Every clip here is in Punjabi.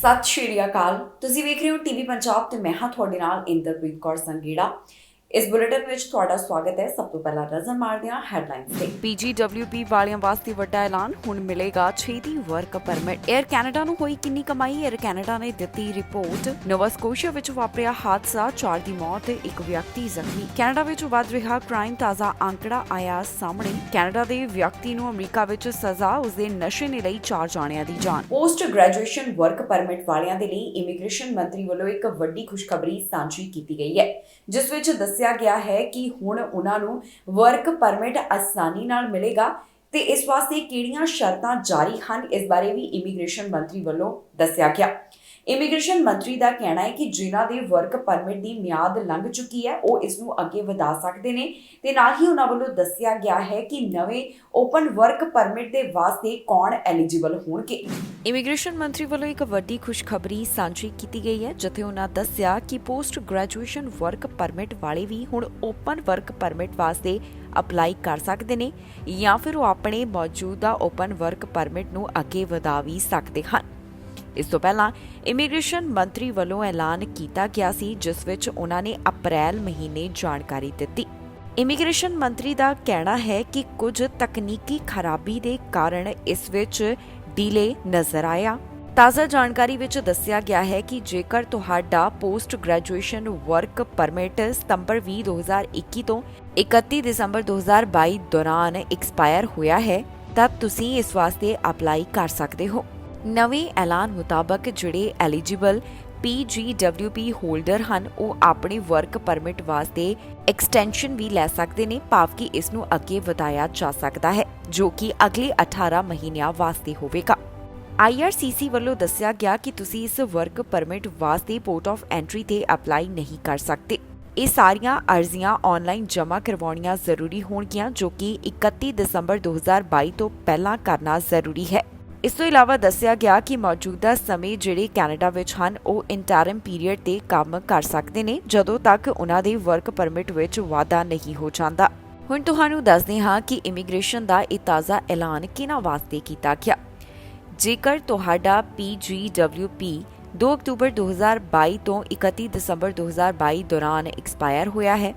ਸਤਿ ਸ਼੍ਰੀ ਅਕਾਲ। ਤੁਸੀਂ ਵੇਖ ਰਹੇ ਹੋ ਟੀਵੀ ਪੰਜਾਬ ਤੇ ਮੈਂ ਹਾਂ ਤੁਹਾਡੇ ਨਾਲ ਇੰਦਰਪ੍ਰੀਤ ਕੌਰ ਸੰਗੀੜਾ। ਇਸ ਬੁਲੇਟਿਨ ਵਿੱਚ ਤੁਹਾਡਾ ਸਵਾਗਤ ਹੈ। ਸਭ ਤੋਂ ਪਹਿਲਾਂ ਨਜ਼ਰ ਮਾਰਦੇ ਹਾਂ ਹੈਡਲਾਈਨਸ ਤੇ। PGWP ਵਾਲਿਆਂ ਵਾਸਤੇ ਵੱਡਾ ਐਲਾਨ, ਹੁਣ ਮਿਲੇਗਾ ਛੇਤੀ ਵਰਕ ਪਰਮਿਟ। 에ਅਰ ਕੈਨੇਡਾ ਨੂੰ ਹੋਈ ਕਿੰਨੀ ਕਮਾਈ? 에ਅਰ ਕੈਨੇਡਾ ਨੇ ਦਿੱਤੀ ਰਿਪੋਰਟ। ਨੋਵਾ ਸਕੋਸ਼ੀਆ ਵਿੱਚ ਵਾਪਰਿਆ ਹਾਦਸਾ, 4 ਦੀ ਮੌਤ ਤੇ 1 ਵਿਅਕਤੀ ਜ਼ਖਮੀ। ਕੈਨੇਡਾ ਵਿੱਚ ਵੱਧ ਰਿਹਾ ਕ੍ਰਾਈਮ, ਤਾਜ਼ਾ ਅੰਕੜਾ ਆਇਆ ਸਾਹਮਣੇ। ਕੈਨੇਡਾ ਦੇ ਵਿਅਕਤੀ ਨੂੰ ਅਮਰੀਕਾ ਵਿੱਚ ਸਜ਼ਾ, ਉਸਦੇ ਨਸ਼ੇ ਨੇ ਲਈ 4 ਜਾਣਿਆਂ ਦੀ ਜਾਨ। ਪੋਸਟ ਗ੍ਰੈਜੂਏਸ਼ਨ ਵਰਕ ਪਰਮਿਟ ਵਾਲਿਆਂ ਦੇ ਲਈ ਇਮੀਗ੍ਰੇਸ਼ਨ ਮੰਤਰੀ ਵੱਲੋਂ ਇੱਕ ਵੱਡੀ ਖੁਸ਼ਖਬਰੀ ਸਾਂਝੀ ਕੀਤੀ ਗਈ ਹੈ, ਜਿਸ ਵਿੱਚ ਦੱਸਿਆ ਗਿਆ ਹੈ ਕਿ ਹੁਣ ਉਹਨਾਂ ਨੂੰ ਵਰਕ ਪਰਮਿਟ ਆਸਾਨੀ ਨਾਲ ਮਿਲੇਗਾ ਤੇ ਇਸ ਵਾਸਤੇ ਕਿਹੜੀਆਂ ਸ਼ਰਤਾਂ ਜਾਰੀ ਹਨ, ਇਸ ਬਾਰੇ ਵੀ ਇਮੀਗ੍ਰੇਸ਼ਨ ਮੰਤਰੀ ਵੱਲੋਂ ਦੱਸਿਆ ਗਿਆ। ਇਮੀਗ੍ਰੇਸ਼ਨ ਮੰਤਰੀ ਦਾ ਕਹਿਣਾ ਹੈ ਕਿ ਜਿਨ੍ਹਾਂ ਦੇ ਵਰਕ ਪਰਮਿਟ ਦੀ ਮਿਆਦ ਲੰਘ ਚੁੱਕੀ ਹੈ ਉਹ ਇਸ ਨੂੰ ਅੱਗੇ ਵਧਾ ਸਕਦੇ ਨੇ ਤੇ ਨਾਲ ਹੀ ਉਹਨਾਂ ਵੱਲੋਂ ਦੱਸਿਆ ਗਿਆ ਹੈ ਕਿ ਨਵੇਂ ਓਪਨ ਵਰਕ ਪਰਮਿਟ ਦੇ ਵਾਸਤੇ ਕੌਣ ਐਲੀਜੀਬਲ ਹੋਣਗੇ। ਇਮੀਗ੍ਰੇਸ਼ਨ ਮੰਤਰੀ ਵੱਲੋਂ ਇੱਕ ਵੱਡੀ ਖੁਸ਼ਖਬਰੀ ਸਾਂਝੀ ਕੀਤੀ ਗਈ ਹੈ, ਜਿੱਥੇ ਉਹਨਾਂ ਦੱਸਿਆ ਕਿ ਪੋਸਟ ਗ੍ਰੈਜੂਏਸ਼ਨ ਵਰਕ ਪਰਮਿਟ ਵਾਲੇ ਵੀ ਹੁਣ ਓਪਨ ਵਰਕ ਪਰਮਿਟ ਵਾਸਤੇ ਅਪਲਾਈ ਕਰ ਸਕਦੇ ਨੇ ਜਾਂ ਫਿਰ ਉਹ ਆਪਣੇ ਮੌਜੂਦਾ ਓਪਨ ਵਰਕ ਪਰਮਿਟ ਨੂੰ ਅੱਗੇ ਵਧਾ ਵੀ ਸਕਦੇ ਹਨ। ਇਸ ਤੋਂ ਪਹਿਲਾਂ ਇਮੀਗ੍ਰੇਸ਼ਨ ਮੰਤਰੀ ਵੱਲੋਂ ਐਲਾਨ ਕੀਤਾ ਗਿਆ ਸੀ, ਜਿਸ ਵਿੱਚ ਉਹਨਾਂ ਨੇ ਅਪ੍ਰੈਲ ਮਹੀਨੇ ਜਾਣਕਾਰੀ ਦਿੱਤੀ। ਇਮੀਗ੍ਰੇਸ਼ਨ ਮੰਤਰੀ ਦਾ ਕਹਿਣਾ ਹੈ ਕਿ ਕੁਝ ਤਕਨੀਕੀ ਖਰਾਬੀ ਦੇ ਕਾਰਨ ਇਸ ਵਿੱਚ ਡੀਲੇ ਨਜ਼ਰ ਆਇਆ। ਤਾਜ਼ਾ ਜਾਣਕਾਰੀ ਵਿੱਚ ਦੱਸਿਆ ਗਿਆ ਹੈ ਕਿ ਜੇਕਰ ਤੁਹਾਡਾ ਪੋਸਟ ਗ੍ਰੈਜੂਏਸ਼ਨ ਵਰਕ ਪਰਮਿਟ ਸਤੰਬਰ 20, 2021 ਤੋਂ 31 ਦਸੰਬਰ 2022 ਦੌਰਾਨ ਐਕਸਪਾਇਰ ਹੋਇਆ ਹੈ ਤਾਂ ਤੁਸੀਂ ਇਸ ਵਾਸਤੇ ਅਪਲਾਈ ਕਰ ਸਕਦੇ ਹੋ। ਨਵੇਂ ਐਲਾਨ ਮੁਤਾਬਕ ਜਿਹੜੇ ਐਲੀਜੀਬਲ PGWP ਹੋਲਡਰ ਹਨ ਉਹ ਆਪਣੇ ਵਰਕ ਪਰਮਿਟ ਵਾਸਤੇ ਐਕਸਟੈਂਸ਼ਨ ਵੀ ਲੈ ਸਕਦੇ ਨੇ, ਭਾਵ ਕਿ ਇਸ ਨੂੰ ਅੱਗੇ ਵਧਾਇਆ ਜਾ ਸਕਦਾ ਹੈ, ਜੋ ਕਿ ਅਗਲੇ 18 ਮਹੀਨਿਆਂ ਵਾਸਤੇ ਹੋਵੇਗਾ। IRCC ਵੱਲੋਂ ਦੱਸਿਆ ਗਿਆ ਕਿ ਤੁਸੀਂ ਇਸ ਵਰਕ ਪਰਮਿਟ ਵਾਸਤੇ ਪੋਰਟ ਆਫ ਐਂਟਰੀ ਤੇ ਅਪਲਾਈ ਨਹੀਂ ਕਰ ਸਕਦੇ। ਇਹ ਸਾਰੀਆਂ ਅਰਜ਼ੀਆਂ ਆਨਲਾਈਨ ਜਮ੍ਹਾਂ ਕਰਵਾਉਣੀਆਂ ਜ਼ਰੂਰੀ ਹੋਣਗੀਆਂ, ਜੋ ਕਿ 31 ਦਸੰਬਰ 2022 ਤੋਂ ਪਹਿਲਾਂ ਕਰਨਾ ਜ਼ਰੂਰੀ ਹੈ। ਇਸ ਤੋਂ ਇਲਾਵਾ ਦੱਸਿਆ ਗਿਆ ਕਿ ਮੌਜੂਦਾ ਸਮੇਂ ਜਿਹੜੇ ਕੈਨੇਡਾ ਵਿੱਚ ਹਨ ਉਹ ਇੰਟਰਮ ਪੀਰੀਅਡ ਤੇ ਕੰਮ ਕਰ ਸਕਦੇ ਨੇ, ਜਦੋਂ ਤੱਕ ਉਹਨਾਂ ਦੇ ਵਰਕ ਪਰਮਿਟ ਵਿੱਚ ਵਾਧਾ ਨਹੀਂ ਹੋ ਜਾਂਦਾ। ਹੁਣ ਤੁਹਾਨੂੰ ਦੱਸਦੇ ਹਾਂ ਕਿ ਇਮੀਗ੍ਰੇਸ਼ਨ ਦਾ ਇਹ ਤਾਜ਼ਾ ਐਲਾਨ ਕਿਹਨਾਂ ਵਾਸਤੇ ਕੀਤਾ ਗਿਆ। ਜੇਕਰ ਤੁਹਾਡਾ PGWP 2 ਅਕਤੂਬਰ 2022 ਤੋਂ 31 ਦਸੰਬਰ 2022 ਦੌਰਾਨ ਐਕਸਪਾਇਰ ਹੋਇਆ ਹੈ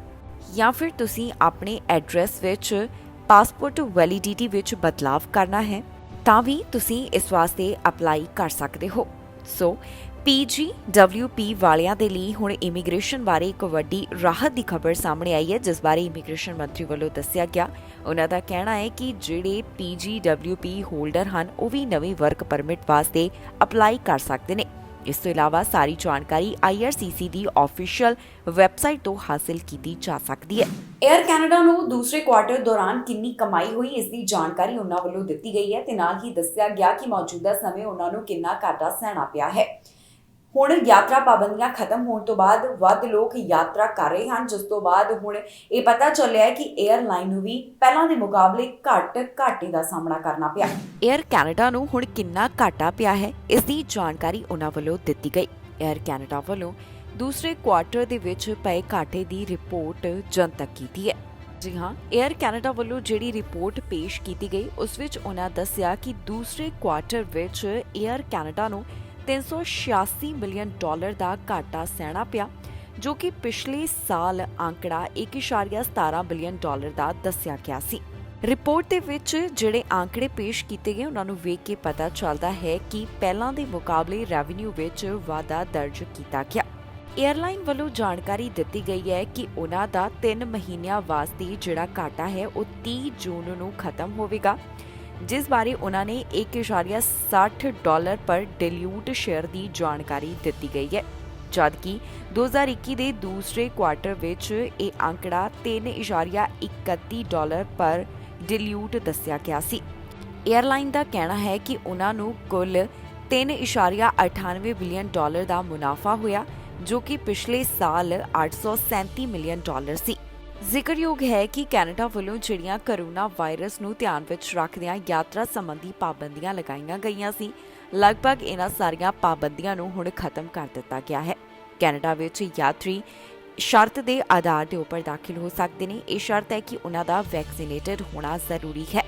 ਜਾਂ ਫਿਰ ਤੁਸੀਂ ਆਪਣੇ ਐਡਰੈਸ ਵਿੱਚ ਪਾਸਪੋਰਟ ਵੈਲਿਡਿਟੀ ਵਿੱਚ ਬਦਲਾਵ ਕਰਨਾ ਹੈ ਤਾਂ ਵੀ ਤੁਸੀਂ ਇਸ ਵਾਸਤੇ ਅਪਲਾਈ ਕਰ ਸਕਦੇ ਹੋ। ਸੋ PGWP ਵਾਲਿਆਂ ਦੇ ਲਈ ਹੁਣ ਇਮੀਗ੍ਰੇਸ਼ਨ ਬਾਰੇ ਇੱਕ ਵੱਡੀ ਰਾਹਤ ਦੀ ਖਬਰ ਸਾਹਮਣੇ ਆਈ ਹੈ, ਜਿਸ ਬਾਰੇ ਇਮੀਗ੍ਰੇਸ਼ਨ ਮੰਤਰੀ ਵੱਲੋਂ ਦੱਸਿਆ ਗਿਆ। ਉਹਨਾਂ ਦਾ ਕਹਿਣਾ ਹੈ ਕਿ ਜਿਹੜੇ PGWP ਹੋਲਡਰ ਹਨ ਉਹ ਵੀ ਨਵੇਂ ਵਰਕ ਪਰਮਿਟ ਵਾਸਤੇ ਅਪਲਾਈ ਕਰ ਸਕਦੇ ਨੇ। ਇਸ ਤੋਂ ਇਲਾਵਾ ਸਾਰੀ ਜਾਣਕਾਰੀ IRCC ਦੀ ਆਫੀਸ਼ੀਅਲ ਵੈਬਸਾਈਟ ਤੋਂ ਹਾਸਲ ਕੀਤੀ ਜਾ ਸਕਦੀ ਹੈ। 에ਅਰ ਕੈਨੇਡਾ ਨੂੰ ਦੂਸਰੇ ਕੁਆਰਟਰ ਦੌਰਾਨ ਕਿੰਨੀ ਕਮਾਈ ਹੋਈ, ਇਸ ਦੀ ਜਾਣਕਾਰੀ ਉਹਨਾਂ ਵੱਲੋਂ ਦਿੱਤੀ ਗਈ ਹੈ ਤੇ ਨਾਲ ਹੀ ਦੱਸਿਆ ਗਿਆ ਕਿ ਮੌਜੂਦਾ ਸਮੇਂ ਉਹਨਾਂ ਨੂੰ ਕਿੰਨਾ ਘਾਟਾ ਸਹਿਣਾ ਪਿਆ ਹੈ। ਹੁਣ ਯਾਤਰਾ ਪਾਬੰਦੀਆਂ ਖਤਮ ਹੋਣ ਤੋਂ ਬਾਅਦ ਵੱਧ ਲੋਕ ਯਾਤਰਾ ਕਰ ਰਹੇ ਹਨ, ਜਿਸ ਤੋਂ ਬਾਅਦ ਹੁਣ ਇਹ ਪਤਾ ਚੱਲਿਆ ਹੈ ਕਿ 에ਅਰਲਾਈਨ ਨੂੰ ਵੀ ਪਹਿਲਾਂ ਦੇ ਮੁਕਾਬਲੇ ਘਾਟੇ ਦਾ ਸਾਹਮਣਾ ਕਰਨਾ ਪਿਆ। 에ਅਰ ਕੈਨੇਡਾ ਨੂੰ ਹੁਣ ਕਿੰਨਾ ਘਾਟਾ ਪਿਆ ਹੈ, ਇਸ ਦੀ ਜਾਣਕਾਰੀ ਉਹਨਾਂ ਵੱਲੋਂ ਦਿੱਤੀ ਗਈ। 에ਅਰ ਕੈਨੇਡਾ ਵੱਲੋਂ ਦੂਸਰੇ ਕੁਆਰਟਰ ਦੇ ਵਿੱਚ ਪਏ ਘਾਟੇ ਦੀ ਰਿਪੋਰਟ ਜਨਤਕ ਕੀਤੀ ਹੈ। ਜੀ ਹਾਂ, 에ਅਰ ਕੈਨੇਡਾ ਵੱਲੋਂ ਜਿਹੜੀ ਰਿਪੋਰਟ ਪੇਸ਼ ਕੀਤੀ ਗਈ ਉਸ ਵਿੱਚ ਉਹਨਾਂ ਦੱਸਿਆ ਕਿ ਦੂਸਰੇ ਕੁਆਰਟਰ ਵਿੱਚ 에ਅਰ ਕੈਨੇਡਾ ਨੂੰ $386 ਮਿਲੀਅਨ ਦਾ ਘਾਟਾ ਸਹਿਣਾ ਪਿਆ, ਜੋ ਕਿ ਪਿਛਲੇ ਸਾਲ ਅੰਕੜਾ $1.17 ਬਿਲੀਅਨ ਦਾ ਦੱਸਿਆ ਗਿਆ ਸੀ। ਰਿਪੋਰਟ ਦੇ ਵਿੱਚ ਜਿਹੜੇ ਅੰਕੜੇ ਪੇਸ਼ ਕੀਤੇ ਗਏ ਉਹਨਾਂ ਨੂੰ ਵੇਖ ਕੇ ਪਤਾ ਚੱਲਦਾ ਹੈ ਕਿ ਪਹਿਲਾਂ ਦੇ ਮੁਕਾਬਲੇ ਰੈਵਨਿਊ ਵਿੱਚ ਵਾਧਾ ਦਰਜ ਕੀਤਾ ਗਿਆ। 에ਅਰਲਾਈਨ ਵੱਲੋਂ ਜਾਣਕਾਰੀ ਦਿੱਤੀ ਗਈ ਹੈ ਕਿ ਉਹਨਾਂ ਦਾ 3 ਮਹੀਨਿਆਂ ਵਾਸਤੇ ਜਿਹੜਾ ਘਾਟਾ ਹੈ ਉਹ 30 ਜੂਨ ਨੂੰ ਖਤਮ ਹੋਵੇਗਾ, ਜਿਸ ਬਾਰੇ ਉਹਨਾਂ ਨੇ $1.60 ਪਰ ਡਿਲਿਊਟ ਸ਼ੇਅਰ ਦੀ ਜਾਣਕਾਰੀ ਦਿੱਤੀ ਗਈ ਹੈ, ਜਦਕਿ 2021 ਦੇ ਦੂਸਰੇ ਕੁਆਰਟਰ ਵਿੱਚ ਇਹ ਅੰਕੜਾ $3.31 ਪਰ ਡਿਲਿਊਟ ਦੱਸਿਆ ਗਿਆ ਸੀ। 에ਅਰਲਾਈਨ ਦਾ ਕਹਿਣਾ ਹੈ ਕਿ ਉਹਨਾਂ ਨੂੰ ਕੁੱਲ $3.98 ਬਿਲੀਅਨ ਦਾ ਮੁਨਾਫਾ ਹੋਇਆ, ਜੋ ਕਿ ਪਿਛਲੇ ਸਾਲ $837 ਮਿਲੀਅਨ ਸੀ। ਜ਼ਿਕਰਯੋਗ ਹੈ ਕਿ ਕੈਨੇਡਾ ਵੱਲੋਂ ਜਿਹੜੀਆਂ ਕੋਰੋਨਾ ਵਾਇਰਸ ਨੂੰ ਧਿਆਨ ਵਿੱਚ ਰੱਖਦਿਆਂ ਯਾਤਰਾ ਸੰਬੰਧੀ ਪਾਬੰਦੀਆਂ ਲਗਾਈਆਂ ਗਈਆਂ ਸੀ, ਲਗਭਗ ਇਹਨਾਂ ਸਾਰੀਆਂ ਪਾਬੰਦੀਆਂ ਨੂੰ ਹੁਣ ਖਤਮ ਕਰ ਦਿੱਤਾ ਗਿਆ ਹੈ। ਕੈਨੇਡਾ ਵਿੱਚ ਯਾਤਰੀ ਸ਼ਰਤ ਦੇ ਆਧਾਰ ਦੇ ਉੱਪਰ ਦਾਖਲ ਹੋ ਸਕਦੇ ਨੇ। ਇਹ ਸ਼ਰਤ ਹੈ ਕਿ ਉਹਨਾਂ ਦਾ ਵੈਕਸੀਨੇਟਡ ਹੋਣਾ ਜ਼ਰੂਰੀ ਹੈ।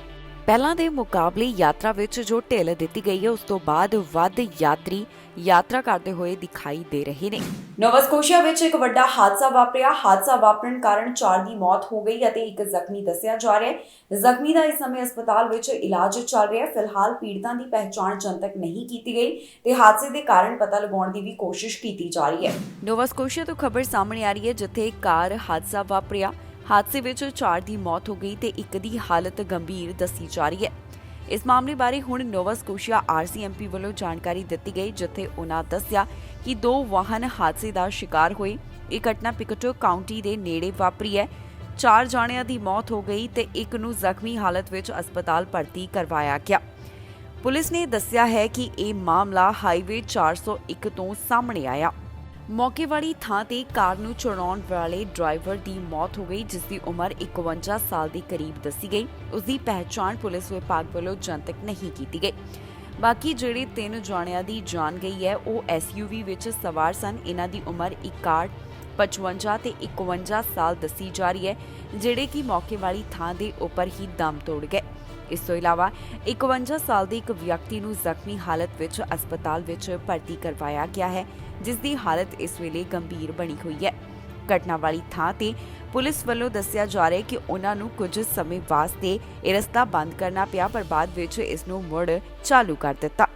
ਪਹਿਲਾਂ ਦੇ ਮੁਕਾਬਲੇ ਯਾਤਰਾ ਵਿੱਚ ਜੋ ਢਿੱਲ ਦਿੱਤੀ ਗਈ ਹੈ ਉਸ ਤੋਂ ਬਾਅਦ ਵੱਧ ਯਾਤਰੀ ਯਾਤਰਾ ਕਰਦੇ ਹੋਏ ਦਿਖਾਈ ਦੇ ਰਹੇ ਨੇ। ਨੋਵਾ ਸਕੋਸ਼ੀਆ ਵਿੱਚ ਇੱਕ ਵੱਡਾ ਹਾਦਸਾ ਵਾਪਰਿਆ। ਹਾਦਸਾ ਵਾਪਰਨ ਕਾਰਨ 4 ਦੀ ਮੌਤ ਹੋ ਗਈ ਅਤੇ ਇੱਕ ਜ਼ਖਮੀ ਦੱਸਿਆ ਜਾ ਰਿਹਾ ਹੈ। ਜ਼ਖਮੀ ਦਾ ਇਸ ਸਮੇਂ ਹਸਪਤਾਲ ਵਿੱਚ ਇਲਾਜ ਚੱਲ ਰਿਹਾ ਹੈ। ਫਿਲਹਾਲ ਪੀੜਤਾਂ ਦੀ ਪਹਿਚਾਣ ਜਨਤਕ ਨਹੀਂ ਕੀਤੀ ਗਈ ਤੇ ਹਾਦਸੇ ਦੇ ਕਾਰਨ ਪਤਾ ਲਗਾਉਣ ਦੀ ਵੀ ਕੋਸ਼ਿਸ਼ ਕੀਤੀ ਜਾ ਰਹੀ ਹੈ। ਨੋਵਾ ਸਕੋਸ਼ੀਆ ਤੋਂ ਖਬਰ ਸਾਹਮਣੇ ਆ ਰਹੀ ਹੈ ਜਿੱਥੇ ਕਾਰ ਹਾਦਸਾ ਵਾਪਰਿਆ। ਹਾਦਸੇ ਵਿੱਚ 4 ਦੀ ਮੌਤ ਹੋ ਗਈ ਤੇ ਇੱਕ ਦੀ ਹਾਲਤ ਗੰਭੀਰ ਦੱਸੀ ਜਾ ਰਹੀ ਹੈ। ਇਸ ਮਾਮਲੇ ਬਾਰੇ ਹੁਣ ਨੋਵਾ ਸਕੋਸ਼ੀਆ RCMP ਵੱਲੋਂ ਜਾਣਕਾਰੀ ਦਿੱਤੀ ਗਈ ਜਿੱਥੇ ਉਹਨਾਂ ਦੱਸਿਆ ਕਿ 2 ਵਾਹਨ ਹਾਦਸੇ ਦਾ ਸ਼ਿਕਾਰ ਹੋਏ। ਇਹ ਘਟਨਾ ਪਿਕਟੋ ਕਾਉਂਟੀ ਦੇ ਨੇੜੇ ਵਾਪਰੀ ਹੈ। 4 ਜਾਣਿਆਂ ਦੀ ਮੌਤ ਹੋ ਗਈ ਤੇ ਇੱਕ ਨੂੰ ਜ਼ਖਮੀ ਹਾਲਤ ਵਿੱਚ ਹਸਪਤਾਲ ਭਰਤੀ ਕਰਵਾਇਆ ਗਿਆ। ਪੁਲਿਸ ਨੇ ਦੱਸਿਆ ਹੈ ਕਿ ਇਹ ਮਾਮਲਾ ਹਾਈਵੇ 401 ਤੋਂ ਸਾਹਮਣੇ ਆਇਆ। ਮੌਕੇ ਵਾਲੀ ਥਾਂ ਤੇ ਕਾਰ ਨੂੰ ਚਲਾਉਣ ਵਾਲੇ ਡਰਾਈਵਰ ਦੀ ਮੌਤ ਹੋ ਗਈ ਜਿਸ ਦੀ ਉਮਰ 51 ਸਾਲ ਦੇ ਕਰੀਬ ਦੱਸੀ ਗਈ। ਉਸ ਦੀ ਪਹਿਚਾਣ ਪੁਲਿਸ ਵਿਭਾਗ ਵੱਲੋਂ ਜਨਤਕ ਨਹੀਂ ਕੀਤੀ ਗਈ। ਬਾਕੀ ਜਿਹੜੇ 3 ਜਾਣਿਆਂ ਦੀ ਜਾਨ ਗਈ ਹੈ ਉਹ SUV ਵਿੱਚ ਸਵਾਰ ਸਨ। ਇਹਨਾਂ ਦੀ ਉਮਰ 61, 55 ਤੇ 51 ਸਾਲ ਦੱਸੀ ਜਾ ਰਹੀ ਹੈ ਜਿਹੜੇ ਕਿ ਮੌਕੇ ਵਾਲੀ ਥਾਂ ਦੇ ਉੱਪਰ ਹੀ ਦਮ ਤੋੜ ਗਏ। ਇਸ ਤੋਂ ਇਲਾਵਾ 51 ਸਾਲ ਦੇ ਇੱਕ ਵਿਅਕਤੀ ਨੂੰ ਜ਼ਖਮੀ ਹਾਲਤ ਵਿੱਚ ਹਸਪਤਾਲ ਵਿੱਚ ਭਰਤੀ ਕਰਵਾਇਆ ਗਿਆ ਹੈ ਜਿਸ ਦੀ ਹਾਲਤ ਇਸ ਵੇਲੇ ਗੰਭੀਰ ਬਣੀ ਹੋਈ ਹੈ। ਘਟਨਾ ਵਾਲੀ ਥਾਂ ਤੇ ਪੁਲਿਸ ਵੱਲੋਂ ਦੱਸਿਆ ਜਾ ਰਿਹਾ ਹੈ ਕਿ ਉਹਨਾਂ ਨੂੰ ਕੁਝ ਸਮੇਂ ਵਾਸਤੇ ਇਹ ਰਸਤਾ ਬੰਦ ਕਰਨਾ ਪਿਆ ਪਰ ਬਾਅਦ ਵਿੱਚ ਇਸ ਨੂੰ ਮੁੜ ਚਾਲੂ ਕਰ ਦਿੱਤਾ।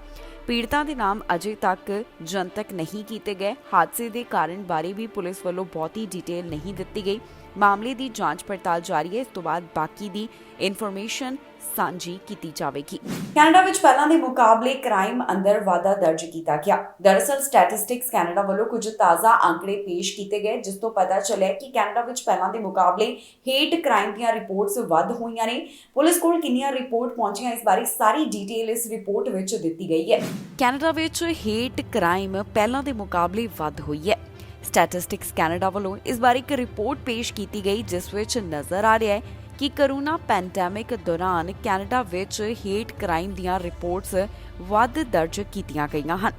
ਪੀੜਤਾਂ ਦੇ ਨਾਮ ਅਜੇ ਤੱਕ ਜਨਤਕ ਨਹੀਂ ਕੀਤੇ ਗਏ। ਹਾਦਸੇ ਦੇ ਕਾਰਨ ਬਾਰੇ ਵੀ ਪੁਲਿਸ ਵੱਲੋਂ ਬਹੁਤੀ ਡਿਟੇਲ ਨਹੀਂ ਦਿੱਤੀ ਗਈ। ਮਾਮਲੇ ਦੀ ਜਾਂਚ ਪੜਤਾਲ ਜਾਰੀ ਹੈ। ਇਸ ਤੋਂ ਬਾਅਦ ਬਾਕੀ ਦੀ ਇਨਫੋਰਮੇਸ਼ਨ ਸਾਂਝੀ ਕੀਤੀ ਜਾਵੇਗੀ। ਕੈਨੇਡਾ ਵਿੱਚ ਪਹਿਲਾਂ ਦੇ ਮੁਕਾਬਲੇ ਕ੍ਰਾਈਮ ਅੰਦਰ ਵਾਧਾ ਦਰਜ ਕੀਤਾ ਗਿਆ। ਦਰਅਸਲ ਸਟੈਟਿਸਟਿਕਸ ਕੈਨੇਡਾ ਵੱਲੋਂ ਕੁਝ ਤਾਜ਼ਾ ਅੰਕੜੇ ਪੇਸ਼ ਕੀਤੇ ਗਏ ਜਿਸ ਤੋਂ ਪਤਾ ਚੱਲਿਆ ਕਿ ਕੈਨੇਡਾ ਵਿੱਚ ਪਹਿਲਾਂ ਦੇ ਮੁਕਾਬਲੇ ਹੇਟ ਕ੍ਰਾਈਮ ਦੀਆਂ ਰਿਪੋਰਟਸ ਵੱਧ ਹੋਈਆਂ ਨੇ। ਪੁਲਿਸ ਕੋਲ ਕਿੰਨੀਆਂ ਰਿਪੋਰਟ ਪਹੁੰਚੀਆਂ ਇਸ ਬਾਰੇ ਸਾਰੀ ਡਿਟੇਲ ਇਸ ਰਿਪੋਰਟ ਵਿੱਚ ਦਿੱਤੀ ਗਈ ਹੈ। ਕੈਨੇਡਾ ਵਿੱਚ ਹੇਟ ਕ੍ਰਾਈਮ ਪਹਿਲਾਂ ਦੇ ਮੁਕਾਬਲੇ ਵੱਧ ਹੋਈ ਹੈ। ਸਟੈਟਿਸਟਿਕਸ ਕੈਨੇਡਾ ਵੱਲੋਂ ਇਸ ਬਾਰੇ ਇੱਕ ਰਿਪੋਰਟ ਪੇਸ਼ ਕੀਤੀ ਗਈ ਜਿਸ ਵਿੱਚ ਨਜ਼ਰ ਆ ਰਿਹਾ ਹੈ ਕਿ ਕੋਰੋਨਾ ਪੈਂਡੈਮਿਕ ਦੌਰਾਨ ਕੈਨੇਡਾ ਵਿੱਚ ਹੇਟ ਕ੍ਰਾਈਮ ਦੀਆਂ ਰਿਪੋਰਟਸ ਵੱਧ ਦਰਜ ਕੀਤੀਆਂ ਗਈਆਂ ਹਨ।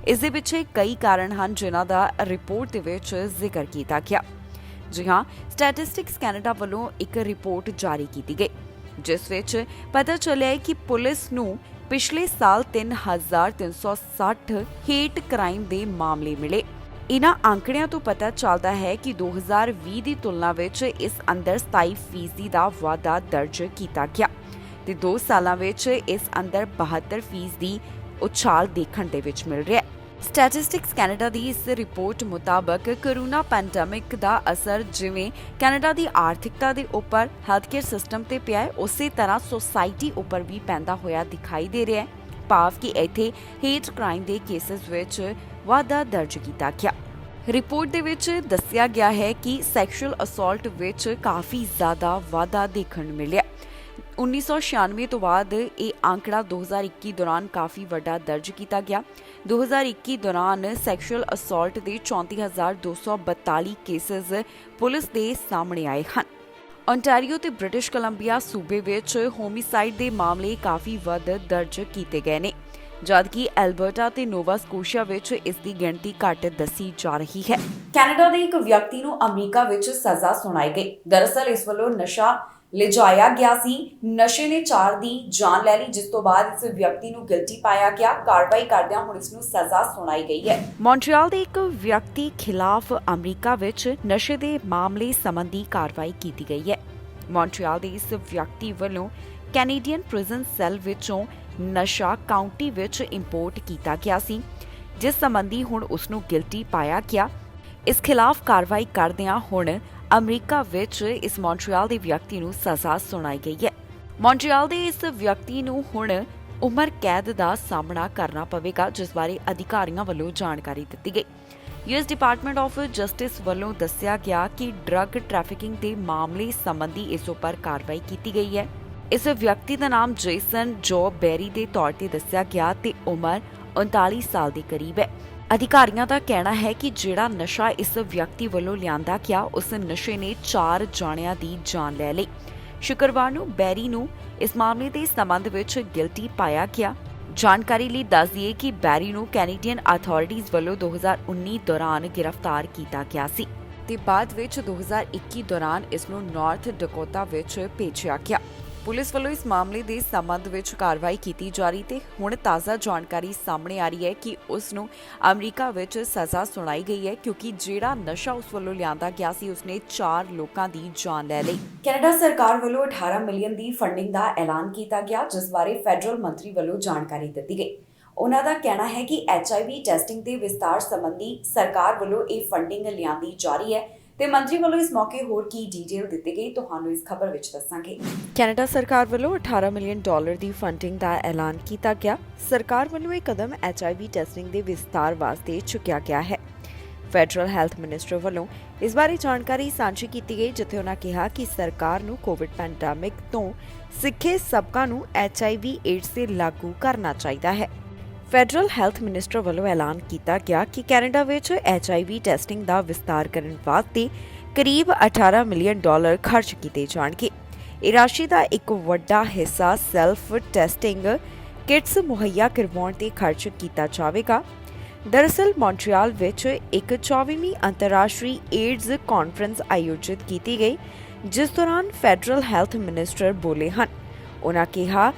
ਇਸ ਦੇ ਪਿੱਛੇ ਕਈ ਕਾਰਨ ਹਨ ਜਿਨ੍ਹਾਂ ਦਾ ਰਿਪੋਰਟ ਦੇ ਵਿੱਚ ਜ਼ਿਕਰ ਕੀਤਾ ਗਿਆ। ਜੀ ਹਾਂ, ਸਟੈਟਿਸਟਿਕਸ ਕੈਨੇਡਾ ਵੱਲੋਂ ਇੱਕ ਰਿਪੋਰਟ ਜਾਰੀ ਕੀਤੀ ਗਈ ਜਿਸ ਵਿੱਚ ਪਤਾ ਚੱਲਿਆ ਹੈ ਕਿ ਪੁਲਿਸ ਨੂੰ ਪਿਛਲੇ ਸਾਲ 3360 ਹੇਟ ਕ੍ਰਾਈਮ ਦੇ ਮਾਮਲੇ ਮਿਲੇ। ਇਨ੍ਹਾਂ ਅੰਕੜਿਆਂ ਤੋਂ ਪਤਾ ਚੱਲਦਾ ਹੈ ਕਿ 2020 ਦੀ ਤੁਲਨਾ ਵਿੱਚ ਇਸ ਅੰਦਰ 27% ਦਾ ਵਾਧਾ ਦਰਜ ਕੀਤਾ ਗਿਆ ਤੇ 2 ਸਾਲਾਂ ਵਿੱਚ ਇਸ ਅੰਦਰ 72% ਦੀ ਉਛਾਲ ਦੇਖਣ ਦੇ ਵਿੱਚ ਮਿਲ ਰਿਹਾ ਹੈ। ਸਟੈਟਿਸਟਿਕਸ ਕੈਨੇਡਾ ਦੀ ਇਸ ਰਿਪੋਰਟ ਮੁਤਾਬਕ ਕੋਰੋਨਾ ਪੈਂਡੈਮਿਕ ਦਾ ਅਸਰ ਜਿਵੇਂ ਕੈਨੇਡਾ ਦੀ ਆਰਥਿਕਤਾ ਦੇ ਉੱਪਰ ਹੈਲਥਕੇਅਰ ਸਿਸਟਮ ਤੇ ਪਿਆ ਹੈ ਉਸੇ ਤਰ੍ਹਾਂ ਸੋਸਾਇਟੀ ਉੱਪਰ ਵੀ ਪੈਂਦਾ ਹੋਇਆ ਦਿਖਾਈ ਦੇ ਰਿਹਾ ਹੈ। ਭਾਵ ਕਿ ਇੱਥੇ ਹੇਟ ਕ੍ਰਾਈਮ ਦੇ ਕੇਸਿਸ ਵਿੱਚ ਵਾਧਾ ਦਰਜ ਕੀਤਾ ਗਿਆ। ਰਿਪੋਰਟ ਦੇ ਵਿੱਚ ਦੱਸਿਆ ਗਿਆ ਹੈ ਕਿ ਸੈਕਸ਼ੂਅਲ ਅਸੌਲਟ ਵਿੱਚ ਕਾਫੀ ਜ਼ਿਆਦਾ ਵਾਧਾ ਦੇਖਣ ਨੂੰ ਮਿਲਿਆ। 1996 ਤੋਂ ਬਾਅਦ ਇਹ ਆંકੜਾ 2021 ਦੌਰਾਨ ਕਾਫੀ ਵੱਡਾ ਦਰਜ ਕੀਤਾ ਗਿਆ। 2021 ਦੌਰਾਨ ਸੈਕਸ਼ੂਅਲ ਅਸੌਲਟ ਦੇ 34,242 ਕੇਸਿਸ ਪੁਲਿਸ ਦੇ ਸਾਹਮਣੇ ਆਏ ਹਨ। ਓਨਟਾਰੀਓ ਤੇ ਬ੍ਰਿਟਿਸ਼ ਕੋਲੰਬੀਆ ਸੂਬੇ ਵਿੱਚ ਹੋਮਿਸਾਈਡ ਦੇ ਮਾਮਲੇ ਕਾਫੀ ਵੱਧ ਦਰਜ ਕੀਤੇ ਗਏ ਨੇ ਜਦਕਿ ਐਲਬਰਟਾ ਤੇ ਨੋਵਾ ਸਕੋਸ਼ੀਆ ਵਿੱਚ ਇਸ ਦੀ ਗਿਣਤੀ ਘੱਟ ਦੱਸੀ ਜਾ ਰਹੀ ਹੈ। ਕੈਨੇਡਾ ਦੇ ਇੱਕ ਵਿਅਕਤੀ ਨੂੰ ਅਮਰੀਕਾ ਵਿੱਚ ਸਜ਼ਾ ਸੁਣਾਈ ਗਈ। ਦਰਅਸਲ ਇਸ ਵੱਲੋਂ ਨਸ਼ਾ ਲਿਜਾਇਆ ਗਿਆ ਸੀ। ਨਸ਼ੇ ਨੇ 4 ਦੀ ਜਾਨ ਲੈ ਲਈ ਜਿਸ ਤੋਂ ਬਾਅਦ ਇਸ ਵਿਅਕਤੀ ਨੂੰ ਗਿਲਟੀ ਪਾਇਆ ਗਿਆ। ਕਾਰਵਾਈ ਕਰਦਿਆਂ ਹੁਣ ਇਸ ਨੂੰ ਸਜ਼ਾ ਸੁਣਾਈ ਗਈ ਹੈ। ਮੌਂਟਰੀਅਲ ਦੇ ਇੱਕ ਵਿਅਕਤੀ ਖਿਲਾਫ ਅਮਰੀਕਾ ਵਿੱਚ ਨਸ਼ੇ ਦੇ ਮਾਮਲੇ ਸੰਬੰਧੀ ਕਾਰਵਾਈ ਕੀਤੀ ਗਈ ਹੈ। ਮੌਂਟਰੀਅਲ ਦੇ ਇਸ ਵਿਅਕਤੀ ਵੱਲੋਂ ਕੈਨੇਡੀਅਨ ਪ੍ਰਿਜ਼ਨ ਸੈੱਲ ਵਿੱਚੋਂ ਨਸ਼ਾ ਕਾਉਂਟੀ ਵਿੱਚ ਇੰਪੋਰਟ ਕੀਤਾ ਗਿਆ ਸੀ ਜਿਸ ਸੰਬੰਧੀ ਹੁਣ ਉਸ ਨੂੰ ਗਿਲਟੀ ਪਾਇਆ ਗਿਆ। ਇਸ ਖਿਲਾਫ ਕਾਰਵਾਈ ਕਰਦਿਆਂ ਹੁਣ ਅਮਰੀਕਾ ਵਿੱਚ ਇਸ ਮੌਂਟਰੀਅਲ ਦੇ ਵਿਅਕਤੀ ਨੂੰ ਸਜ਼ਾ ਸੁਣਾਈ ਗਈ ਹੈ। ਮੌਂਟਰੀਅਲ ਦੇ ਇਸ ਵਿਅਕਤੀ ਨੂੰ ਹੁਣ ਉਮਰ ਕੈਦ ਦਾ ਸਾਹਮਣਾ ਕਰਨਾ ਪਵੇਗਾ ਜਿਸ ਬਾਰੇ ਅਧਿਕਾਰੀਆਂ ਵੱਲੋਂ ਜਾਣਕਾਰੀ ਦਿੱਤੀ ਗਈ। US ਡਿਪਾਰਟਮੈਂਟ ਆਫ ਜਸਟਿਸ ਵੱਲੋਂ ਦੱਸਿਆ ਗਿਆ ਕਿ ਡਰੱਗ ਟ੍ਰੈਫਿਕਿੰਗ ਦੇ ਮਾਮਲੇ ਸੰਬੰਧੀ ਇਸ ਉੱਪਰ ਕਾਰਵਾਈ ਕੀਤੀ ਗਈ ਹੈ। ਇਸ ਵਿਅਕਤੀ ਦਾ ਨਾਮ ਜੇਸਨ ਜੋ ਬੈਰੀ ਦੇ ਤੌਰ ਤੇ ਦੱਸਿਆ ਗਿਆ ਤੇ ਉਮਰ 39 ਸਾਲ ਦੇ ਕਰੀਬ ਹੈ। ਅਧਿਕਾਰੀਆਂ ਦਾ ਕਹਿਣਾ ਹੈ ਕਿ ਜਿਹੜਾ ਨਸ਼ਾ ਇਸ ਵਿਅਕਤੀ ਵੱਲੋਂ ਲਿਆਂਦਾ ਗਿਆ ਉਸ ਨਸ਼ੇ ਨੇ 4 ਜਾਣਿਆਂ ਦੀ ਜਾਨ ਲੈ ਲਈ। ਸ਼ੁੱਕਰਵਾਰ ਨੂੰ ਬੈਰੀ ਨੂੰ ਇਸ ਮਾਮਲੇ ਦੇ ਸੰਬੰਧ ਵਿੱਚ ਗਿਲਟੀ ਪਾਇਆ ਗਿਆ। ਜਾਣਕਾਰੀ ਲਈ ਦੱਸ ਦਈਏ ਕਿ ਬੈਰੀ ਨੂੰ ਕੈਨੇਡੀਅਨ ਅਥਾਰਟੀਜ਼ ਵੱਲੋਂ 2019 ਦੌਰਾਨ ਗ੍ਰਿਫਤਾਰ ਕੀਤਾ ਗਿਆ ਸੀ ਤੇ ਬਾਅਦ ਵਿੱਚ 2021 ਦੌਰਾਨ ਇਸ ਨੂੰ ਨਾਰਥ ਡਕੋਟਾ ਵਿੱਚ ਭੇਜਿਆ ਗਿਆ। ਪੁਲਿਸ ਵੱਲੋਂ ਇਸ ਮਾਮਲੇ ਦੇ ਸੰਬੰਧ ਵਿੱਚ ਕਾਰਵਾਈ ਕੀਤੀ ਜਾ ਰਹੀ ਤੇ ਹੁਣ ਤਾਜ਼ਾ ਜਾਣਕਾਰੀ ਸਾਹਮਣੇ ਆ ਰਹੀ ਹੈ ਕਿ ਉਸ ਨੂੰ ਅਮਰੀਕਾ ਵਿੱਚ ਸਜ਼ਾ ਸੁਣਾਈ ਗਈ ਹੈ ਕਿਉਂਕਿ ਜਿਹੜਾ ਨਸ਼ਾ ਉਸ ਵੱਲੋਂ ਲਿਆਂਦਾ ਗਿਆ ਸੀ ਉਸਨੇ 4 ਲੋਕਾਂ ਦੀ ਜਾਨ ਲੈ ਲਈ। ਕੈਨੇਡਾ ਸਰਕਾਰ ਵੱਲੋਂ 18 ਮਿਲੀਅਨ ਦੀ ਫੰਡਿੰਗ ਦਾ ਐਲਾਨ ਕੀਤਾ ਗਿਆ, ਜਿਸ ਬਾਰੇ ਫੈਡਰਲ ਮੰਤਰੀ ਵੱਲੋਂ ਜਾਣਕਾਰੀ ਦਿੱਤੀ ਗਈ। ਉਹਨਾਂ ਦਾ ਕਹਿਣਾ ਹੈ ਕਿ HIV ਟੈਸਟਿੰਗ ਦੇ ਵਿਸਤਾਰ ਸੰਬੰਧੀ ਸਰਕਾਰ ਵੱਲੋਂ ਇਹ ਫੰਡਿੰਗ ਲਿਆਂਦੀ ਜਾ ਰਹੀ ਹੈ ਤੇ ਮੰਤਰੀ ਵੱਲੋਂ ਇਸ ਮੌਕੇ ਹੋਰ ਕੀ ਡੀਟੇਲ ਦਿੱਤੀ ਗਈ ਤੁਹਾਨੂੰ ਇਸ ਖਬਰ ਵਿੱਚ ਦੱਸਾਂਗੇ। ਕੈਨੇਡਾ ਸਰਕਾਰ ਵੱਲੋਂ 18 ਮਿਲੀਅਨ ਡਾਲਰ ਦੀ ਫੰਡਿੰਗ ਦਾ ਐਲਾਨ ਕੀਤਾ ਗਿਆ। ਸਰਕਾਰ ਵੱਲੋਂ ਇਹ ਕਦਮ HIV ਟੈਸਟਿੰਗ ਦੇ ਵਿਸਤਾਰ ਵਾਸਤੇ ਚੁੱਕਿਆ ਗਿਆ ਹੈ। ਫੈਡਰਲ ਹੈਲਥ ਮਿਨਿਸਟਰ ਵੱਲੋਂ ਇਸ ਬਾਰੇ ਜਾਣਕਾਰੀ ਸਾਂਝੀ ਕੀਤੀ ਗਈ, ਜਿੱਥੇ ਉਹਨਾਂ ਕਿਹਾ ਕਿ ਸਰਕਾਰ ਨੂੰ ਕੋਵਿਡ ਪੈਂਡੈਮਿਕ ਤੋਂ ਸਿੱਖੇ ਸਬਕਾਂ ਨੂੰ HIV ਏਡਜ਼ ਤੇ ਲਾਗੂ ਕਰਨਾ ਚਾਹੀਦਾ ਹੈ। ਫੈਡਰਲ ਹੈਲਥ ਮਿਨਿਸਟਰ ਵੱਲੋਂ ਐਲਾਨ ਕੀਤਾ ਗਿਆ ਕਿ ਕੈਨੇਡਾ ਵਿੱਚ HIV ਟੈਸਟਿੰਗ ਦਾ ਵਿਸਤਾਰ ਕਰਨ ਵਾਸਤੇ ਕਰੀਬ 18 ਮਿਲੀਅਨ ਡਾਲਰ ਖਰਚ ਕੀਤੇ ਜਾਣਗੇ। ਇਹ ਰਾਸ਼ੀ ਦਾ ਇੱਕ ਵੱਡਾ ਹਿੱਸਾ ਸੈਲਫ ਟੈਸਟਿੰਗ ਕਿਟਸ ਮੁਹੱਈਆ ਕਰਵਾਉਣ ਤੇ ਖਰਚ ਕੀਤਾ ਜਾਵੇਗਾ। ਦਰਅਸਲ ਮੌਂਟਰੀਅਲ ਵਿੱਚ ਇੱਕ 24ਵੀਂ ਅੰਤਰਰਾਸ਼ਟਰੀ ਏਡਜ਼ ਕਾਨਫਰੰਸ ਆਯੋਜਿਤ ਕੀਤੀ ਗਈ, ਜਿਸ ਦੌਰਾਨ ਫੈਡਰਲ ਹੈਲਥ ਮਿਨਿਸਟਰ ਬੋਲੇ ਹਨ। ਉਨ੍ਹਾਂ ਕਿਹਾ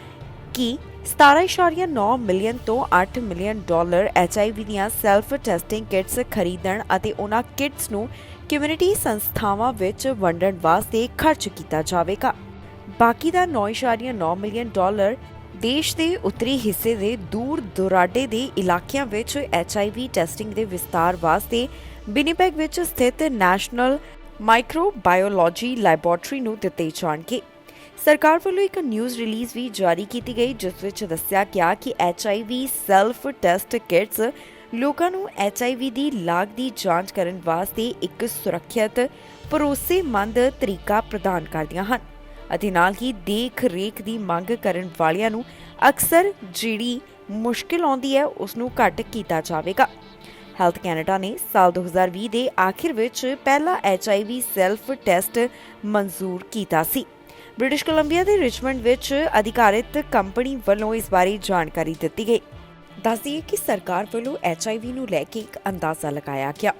ਕਿ 17.9 ਮਿਲੀਅਨ ਤੋਂ 8 ਮਿਲੀਅਨ ਡਾਲਰ HIV ਦੀਆਂ ਸੈਲਫ ਟੈਸਟਿੰਗ ਕਿਟਸ ਖਰੀਦਣ ਅਤੇ ਉਹਨਾਂ ਕਿਟਸ ਨੂੰ ਕਮਿਊਨਿਟੀ ਸੰਸਥਾਵਾਂ ਵਿੱਚ ਵੰਡਣ ਵਾਸਤੇ ਖਰਚ ਕੀਤਾ ਜਾਵੇਗਾ। ਬਾਕੀ ਦਾ 9.9 ਮਿਲੀਅਨ ਡਾਲਰ ਦੇਸ਼ ਦੇ ਉੱਤਰੀ ਹਿੱਸੇ ਦੇ ਦੂਰ ਦੁਰਾਡੇ ਦੇ ਇਲਾਕਿਆਂ ਵਿੱਚ HIV ਟੈਸਟਿੰਗ ਦੇ ਵਿਸਤਾਰ ਵਾਸਤੇ ਵਿਨੀਪੈਗ ਵਿੱਚ ਸਥਿਤ ਨੈਸ਼ਨਲ ਮਾਈਕਰੋਬਾਇਓਲੋਜੀ ਲੈਬੋਰੇਟਰੀ ਨੂੰ ਦਿੱਤੇ ਜਾਣਗੇ। ਸਰਕਾਰ ਵੱਲੋਂ ਇੱਕ ਨਿਊਜ਼ ਰਿਲੀਜ਼ ਵੀ ਜਾਰੀ ਕੀਤੀ ਗਈ, ਜਿਸ ਵਿੱਚ ਦੱਸਿਆ ਗਿਆ ਕਿ HIV ਸੈਲਫ ਟੈਸਟ ਕਿਟਸ ਲੋਕਾਂ ਨੂੰ HIV ਦੀ ਲਾਗ ਦੀ ਜਾਂਚ ਕਰਨ ਵਾਸਤੇ ਇੱਕ ਸੁਰੱਖਿਅਤ, ਭਰੋਸੇਮੰਦ ਤਰੀਕਾ ਪ੍ਰਦਾਨ ਕਰਦੀਆਂ ਹਨ ਅਤੇ ਨਾਲ ਹੀ ਦੇਖ-ਰੇਖ ਦੀ ਮੰਗ ਕਰਨ ਵਾਲਿਆਂ ਨੂੰ ਅਕਸਰ ਜਿਹੜੀ ਮੁਸ਼ਕਿਲ ਆਉਂਦੀ ਹੈ ਉਸ ਨੂੰ ਘੱਟ ਕੀਤਾ ਜਾਵੇਗਾ। ਹੈਲਥ ਕੈਨੇਡਾ ਨੇ ਸਾਲ 2020 ਦੇ ਆਖਿਰ ਵਿੱਚ ਪਹਿਲਾ HIV ਸੈਲਫ ਟੈਸਟ ਮਨਜ਼ੂਰ ਕੀਤਾ ਸੀ। ਬ੍ਰਿਟਿਸ਼ ਕੋਲੰਬੀਆ ਦੇ ਰਿਚਮੰਡ ਵਿੱਚ ਅਧਿਕਾਰਿਤ ਕੰਪਨੀ ਵੱਲੋਂ ਇਸ ਬਾਰੇ ਜਾਣਕਾਰੀ ਦਿੱਤੀ ਗਈ। ਦੱਸ ਦਈਏ ਕਿ ਸਰਕਾਰ ਵੱਲੋਂ HIV ਨੂੰ ਲੈ ਕੇ ਇੱਕ ਅੰਦਾਜ਼ਾ ਲਗਾਇਆ ਗਿਆ।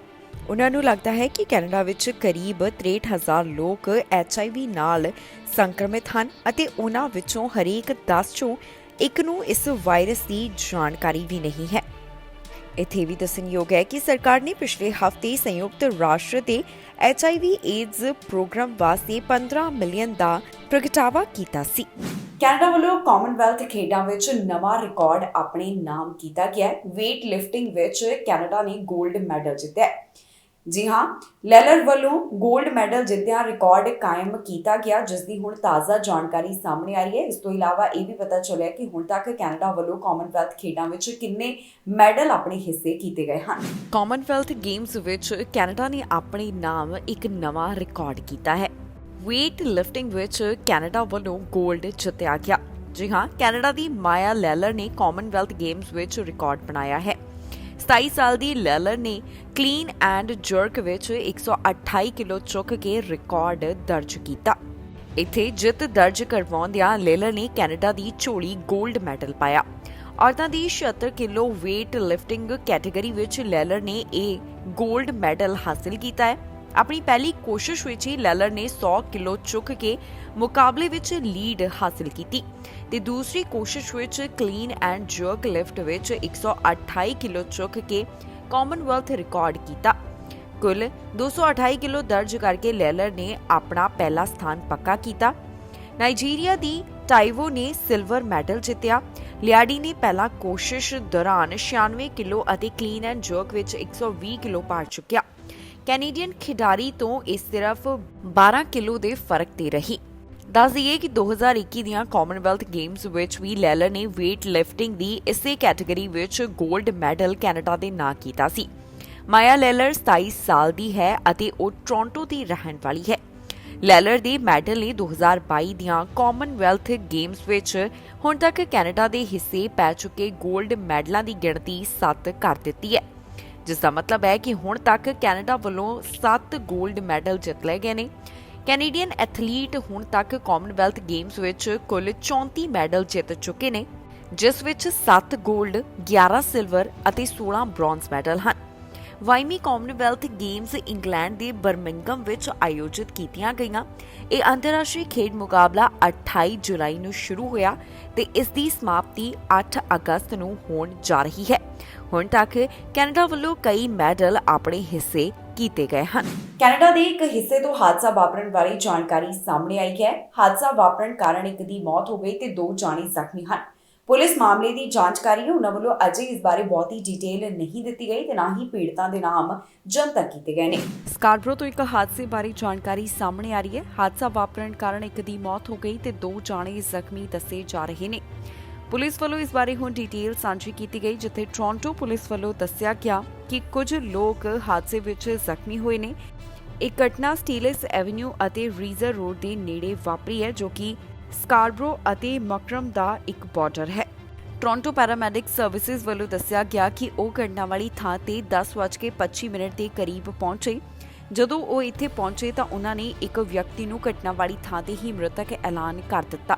ਉਹਨਾਂ ਨੂੰ ਲੱਗਦਾ ਹੈ ਕਿ ਕੈਨੇਡਾ ਵਿੱਚ ਕਰੀਬ 63,000 ਲੋਕ HIV ਨਾਲ ਸੰਕਰਮਿਤ ਹਨ ਅਤੇ ਉਹਨਾਂ ਵਿੱਚੋਂ ਹਰੇਕ 10 ਚੋਂ ਇੱਕ ਨੂੰ ਇਸ ਵਾਇਰਸ ਦੀ ਜਾਣਕਾਰੀ ਵੀ ਨਹੀਂ ਹੈ। ਇੱਥੇ ਵੀ ਦੱਸਣਯੋਗ ਹੈ ਕਿ ਸਰਕਾਰ ਨੇ ਪਿਛਲੇ ਹਫ਼ਤੇ ਸੰਯੁਕਤ ਰਾਸ਼ਟਰ ਦੇ HIV ਏਡਜ਼ ਪ੍ਰੋਗਰਾਮ ਵਾਸਤੇ 15 ਮਿਲੀਅਨ ਦਾ ਪ੍ਰਗਟਾਵਾ ਕੀਤਾ ਸੀ। ਕੈਨੇਡਾ ਵੱਲੋਂ ਕਾਮਨਵੈਲਥ ਖੇਡਾਂ ਵਿੱਚ ਨਵਾਂ ਰਿਕਾਰਡ ਆਪਣੇ ਨਾਮ ਕੀਤਾ ਗਿਆ। ਵੇਟ ਲਿਫਟਿੰਗ ਵਿੱਚ ਕੈਨੇਡਾ ਨੇ 골ਡ ਮੈਡਲ ਜਿੱਤਿਆ। ਜੀ ਹਾਂ, ਲੈਲਰ ਵੱਲੋਂ 골ਡ ਮੈਡਲ ਜਿੱਤਿਆ ਰਿਕਾਰਡ ਕਾਇਮ ਕੀਤਾ ਗਿਆ, ਜਿਸ ਦੀ ਹੁਣ ਤਾਜ਼ਾ ਜਾਣਕਾਰੀ ਸਾਹਮਣੇ ਆ ਰਹੀ ਹੈ। ਇਸ ਤੋਂ ਇਲਾਵਾ ਇਹ ਵੀ ਪਤਾ ਚੱਲਿਆ ਕਿ ਹੁਣ ਤੱਕ ਕੈਨੇਡਾ ਵੱਲੋਂ ਕਾਮਨਵੈਲਥ ਖੇਡਾਂ ਵਿੱਚ ਕਿੰਨੇ ਮੈਡਲ ਆਪਣੇ ਹਿੱਸੇ ਕੀਤੇ ਗਏ ਹਨ। ਕਾਮਨਵੈਲਥ ਗੇਮਸ ਵਿੱਚ ਕੈਨੇਡਾ ਨੇ ਆਪਣੇ ਨਾਮ ਇੱਕ ਨਵਾਂ ਰਿਕਾਰਡ ਕੀਤਾ ਹੈ। ਵੇਟ ਲਿਫਟਿੰਗ ਵਿੱਚ ਕੈਨੇਡਾ ਵੱਲੋਂ 골ਡ ਜਿੱਤਿਆ ਗਿਆ। ਜੀ ਹਾਂ, ਕੈਨੇਡਾ ਦੀ ਮਾਇਆ ਲੈਲਰ ਨੇ ਕਾਮਨਵੈਲਥ ਗੇਮਸ ਵਿੱਚ ਰਿਕਾਰਡ ਬਣਾਇਆ ਹੈ। 27 ਸਾਲ ਦੀ ਲੈਲਰ ਨੇ ਕਲੀਨ ਐਂਡ ਜਰਕ ਵਿੱਚ 128 ਕਿਲੋ ਚੁੱਕ ਕੇ ਰਿਕਾਰਡ ਦਰਜ ਕੀਤਾ। ਇੱਥੇ ਜਿੱਤ ਦਰਜ ਕਰਵਾਉਂਦਿਆਂ ਲੈਲਰ ਨੇ ਕੈਨੇਡਾ ਦੀ ਝੋਲੀ 골ਡ ਮੈਡਲ ਪਾਇਆ। ਔਰਤਾਂ ਦੀ 76 ਕਿਲੋ ਵੇਟ ਲਿਫਟਿੰਗ ਕੈਟੇਗਰੀ ਵਿੱਚ ਲੈਲਰ ਨੇ ਇਹ 골ਡ ਮੈਡਲ ਹਾਸਿਲ ਕੀਤਾ ਹੈ। ਆਪਣੀ ਪਹਿਲੀ ਕੋਸ਼ਿਸ਼ ਵਿੱਚ ਹੀ ਲੈਲਰ ਨੇ 100 ਕਿਲੋ ਚੁੱਕ ਕੇ ਮੁਕਾਬਲੇ ਵਿੱਚ ਲੀਡ ਹਾਸਿਲ ਕੀਤੀ ਤੇ ਦੂਸਰੀ ਕੋਸ਼ਿਸ਼ ਵਿੱਚ ਕਲੀਨ ਐਂਡ ਜਰਕ ਲਿਫਟ ਵਿੱਚ 128 ਕਿਲੋ ਚੁੱਕ ਕੇ ਕਾਮਨਵੈਲਥ ਰਿਕਾਰਡ ਕੀਤਾ। ਕੁੱਲ 228 ਕਿਲੋ ਦਰਜ ਕਰਕੇ ਲੈਲਰ ਨੇ ਆਪਣਾ ਪਹਿਲਾ ਸਥਾਨ ਪੱਕਾ ਕੀਤਾ। ਨਾਈਜੀਰੀਆ ਦੀ ਟਾਈਵੋ ਨੇ ਸਿਲਵਰ ਮੈਡਲ ਜਿੱਤਿਆ। ਲਿਆਡੀ ਨੇ ਪਹਿਲਾ ਕੋਸ਼ਿਸ਼ ਦੌਰਾਨ 96 ਕਿਲੋ ਅਤੇ ਕਲੀਨ ਐਂਡ ਜਰਕ ਵਿੱਚ 120 ਕਿਲੋ ਭਾਰ ਚੁੱਕਿਆ। ਕੈਨੇਡੀਅਨ ਖਿਡਾਰੀ ਤੋਂ ਇਹ ਸਿਰਫ 12 ਕਿਲੋ ਦੇ ਫਰਕ ਤੇ ਰਹੀ। ਦੱਸ ਦਈਏ ਕਿ 2021 ਦੀਆਂ ਕਾਮਨਵੈਲਥ ਗੇਮਸ ਵਿੱਚ ਵੀ ਲੈਲਰ ਨੇ ਵੇਟ ਲਿਫਟਿੰਗ ਦੀ ਇਸੇ ਕੈਟੇਗਰੀ ਵਿੱਚ 골ਡ ਮੈਡਲ ਕੈਨੇਡਾ ਦੇ ਨਾਂ ਕੀਤਾ ਸੀ। ਮਾਇਆ ਲੈਲਰ 27 ਸਾਲ ਦੀ ਹੈ ਅਤੇ ਉਹ ਟੋਰਾਂਟੋ ਦੀ ਰਹਿਣ ਵਾਲੀ ਹੈ। ਲੈਲਰ ਦੇ ਮੈਡਲ ਨੇ 2022 ਦੀਆਂ ਕਾਮਨਵੈਲਥ ਗੇਮਸ ਵਿੱਚ ਹੁਣ ਤੱਕ ਕੈਨੇਡਾ ਦੇ ਹਿੱਸੇ ਪੈ ਚੁੱਕੇ 골ਡ ਮੈਡਲਾਂ ਦੀ ਗਿਣਤੀ 7 ਕਰ ਦਿੱਤੀ ਹੈ, ਜਿਸ ਦਾ ਮਤਲਬ ਹੈ ਕਿ ਹੁਣ ਤੱਕ ਕੈਨੇਡਾ ਵੱਲੋਂ 7 골ਡ ਮੈਡਲ ਜਿੱਤ ਲਏ ਗਏ ਨੇ। ਕੈਨੇਡੀਅਨ ਐਥਲੀਟ ਹੁਣ ਤੱਕ ਕਾਮਨਵੈਲਥ ਗੇਮਸ ਵਿੱਚ ਕੁੱਲ 34 ਮੈਡਲ ਜਿੱਤ ਚੁੱਕੇ ਨੇ, ਜਿਸ ਵਿੱਚ 7 골ਡ, 11 ਸਿਲਵਰ ਅਤੇ 16 ਬ੍ਰੌਂਜ਼ ਮੈਡਲ ਹਨ। ਵਾਈਮੀ ਕਾਮਨਵੈਲਥ ਗੇਮਸ ਇੰਗਲੈਂਡ ਦੇ ਬਰਮਿੰਗਮ ਵਿੱਚ ਆਯੋਜਿਤ ਕੀਤੀਆਂ ਗਈਆਂ। ਇਹ ਅੰਤਰਰਾਸ਼ਟਰੀ ਖੇਡ ਮੁਕਾਬਲਾ 28 ਜੁਲਾਈ ਨੂੰ ਸ਼ੁਰੂ ਹੋਇਆ ਤੇ ਇਸ ਦੀ ਸਮਾਪਤੀ 8 ਅਗਸਤ ਨੂੰ ਹੋਣ ਜਾ ਰਹੀ ਹੈ। ਹੁਣ ਤੱਕ ਕੈਨੇਡਾ ਵੱਲੋਂ ਕਈ ਮੈਡਲ ਆਪਣੇ ਹਿੱਸੇ ਕੀਤੇ ਗਏ ਹਨ। ਕੈਨੇਡਾ ਦੇ ਇੱਕ ਹਿੱਸੇ ਤੋਂ ਹਾਦਸਾ ਵਾਪਰਨ ਵਾਲੀ ਜਾਣਕਾਰੀ ਸਾਹਮਣੇ ਆਈ ਹੈ। ਹਾਦਸਾ ਵਾਪਰਨ ਕਾਰਨ ਇੱਕ ਦੀ ਮੌਤ ਹੋ ਗਈ ਤੇ 2 ਜਾਣੇ ਜ਼ਖਮੀ ਹਨ। ਪੁਲਿਸ ਮਾਮਲੇ ਦੀ ਜਾਂਚ ਕਰ ਰਹੀ ਹੈ। ਉਹਨਾਂ ਵੱਲੋਂ ਅਜੇ ਇਸ ਬਾਰੇ ਬਹੁਤੀ ਡਿਟੇਲ ਨਹੀਂ ਦਿੱਤੀ ਗਈ ਤੇ ਨਾ ਹੀ ਪੀੜਤਾਂ ਦੇ ਨਾਮ ਜਨਤਕ ਕੀਤੇ ਗਏ ਨੇ। ਸਕਾਰਬਰੋ ਤੋਂ ਇੱਕ ਹਾਦਸੇ ਬਾਰੇ ਜਾਣਕਾਰੀ ਸਾਹਮਣੇ ਆ ਰਹੀ ਹੈ। ਹਾਦਸਾ ਵਾਪਰਨ ਕਾਰਨ ਇੱਕ ਦੀ ਮੌਤ ਹੋ ਗਈ ਤੇ 2 ਜਾਣੇ ਜ਼ਖਮੀ ਦੱਸੇ ਜਾ ਰਹੇ ਨੇ। ਪੁਲਿਸ ਵੱਲੋਂ ਇਸ ਬਾਰੇ ਹੁਣ ਡਿਟੇਲ ਸਾਂਝੀ ਕੀਤੀ ਗਈ, ਜਿੱਥੇ ਟੋਰਾਂਟੋ ਪੁਲਿਸ ਵੱਲੋਂ ਦੱਸਿਆ ਗਿਆ ਕਿ ਕੁਝ ਲੋਕ ਹਾਦਸੇ ਵਿੱਚ ਜ਼ਖਮੀ ਹੋਏ ਨੇ। ਇਹ ਘਟਨਾ ਸਟੀਲਸ ਐਵਨਿਊ ਅਤੇ ਰੀਜ਼ਰ ਰੋਡ ਦੇ ਨੇੜੇ ਵਾਪਰੀ ਹੈ, ਜੋ ਕਿ ਸਕਾਰਬਰੋ ਅਤੇ ਮਕਰਮ ਦਾ ਇੱਕ ਬਾਰਡਰ ਹੈ। ਟੋਰਾਂਟੋ ਪੈਰਾਮੈਡਿਕ ਸਰਵਿਸਿਜ਼ ਵੱਲੋਂ ਦੱਸਿਆ ਗਿਆ ਕਿ ਉਹ ਘਟਨਾ ਵਾਲੀ ਥਾਂ ਤੇ 10:25 ਦੇ ਕਰੀਬ ਪਹੁੰਚੇ। ਜਦੋਂ ਉਹ ਇੱਥੇ ਪਹੁੰਚੇ ਤਾਂ ਉਹਨਾਂ ਨੇ ਇੱਕ ਵਿਅਕਤੀ ਨੂੰ ਘਟਨਾ ਵਾਲੀ ਥਾਂ ਤੇ ਹੀ ਮ੍ਰਿਤਕ ਐਲਾਨ ਕਰ ਦਿੱਤਾ।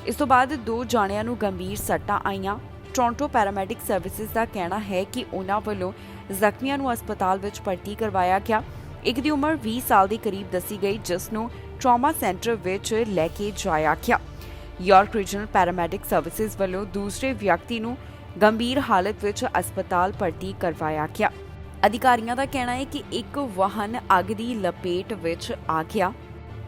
ਇਸ ਤੋਂ ਬਾਅਦ 2 ਜਾਣਿਆਂ ਨੂੰ ਗੰਭੀਰ ਸੱਟਾਂ ਆਈਆਂ। ਟੋਰਾਂਟੋ ਪੈਰਾਮੈਡਿਕ ਸਰਵਿਸਿਜ਼ ਦਾ ਕਹਿਣਾ ਹੈ ਕਿ ਉਹਨਾਂ ਵੱਲੋਂ ਜ਼ਖਮੀਆਂ ਨੂੰ ਹਸਪਤਾਲ ਵਿੱਚ ਭਰਤੀ ਕਰਵਾਇਆ ਗਿਆ। ਇੱਕ ਦੀ ਉਮਰ 20 ਸਾਲ ਦੇ ਕਰੀਬ ਦੱਸੀ ਗਈ, ਜਿਸ ਨੂੰ ਟਰਾਮਾ ਸੈਂਟਰ ਵਿੱਚ ਲੈ ਕੇ ਜਾਇਆ ਗਿਆ। ਯਾਰਕ ਰੀਜਨਲ ਪੈਰਾਮੈਡਿਕ ਸਰਵਿਸਿਜ਼ ਵੱਲੋਂ ਦੂਸਰੇ ਵਿਅਕਤੀ ਨੂੰ ਗੰਭੀਰ ਹਾਲਤ ਵਿੱਚ ਹਸਪਤਾਲ ਭਰਤੀ ਕਰਵਾਇਆ ਗਿਆ। ਅਧਿਕਾਰੀਆਂ ਦਾ ਕਹਿਣਾ ਹੈ ਕਿ ਇੱਕ ਵਾਹਨ ਅੱਗ ਦੀ ਲਪੇਟ ਵਿੱਚ ਆ ਗਿਆ।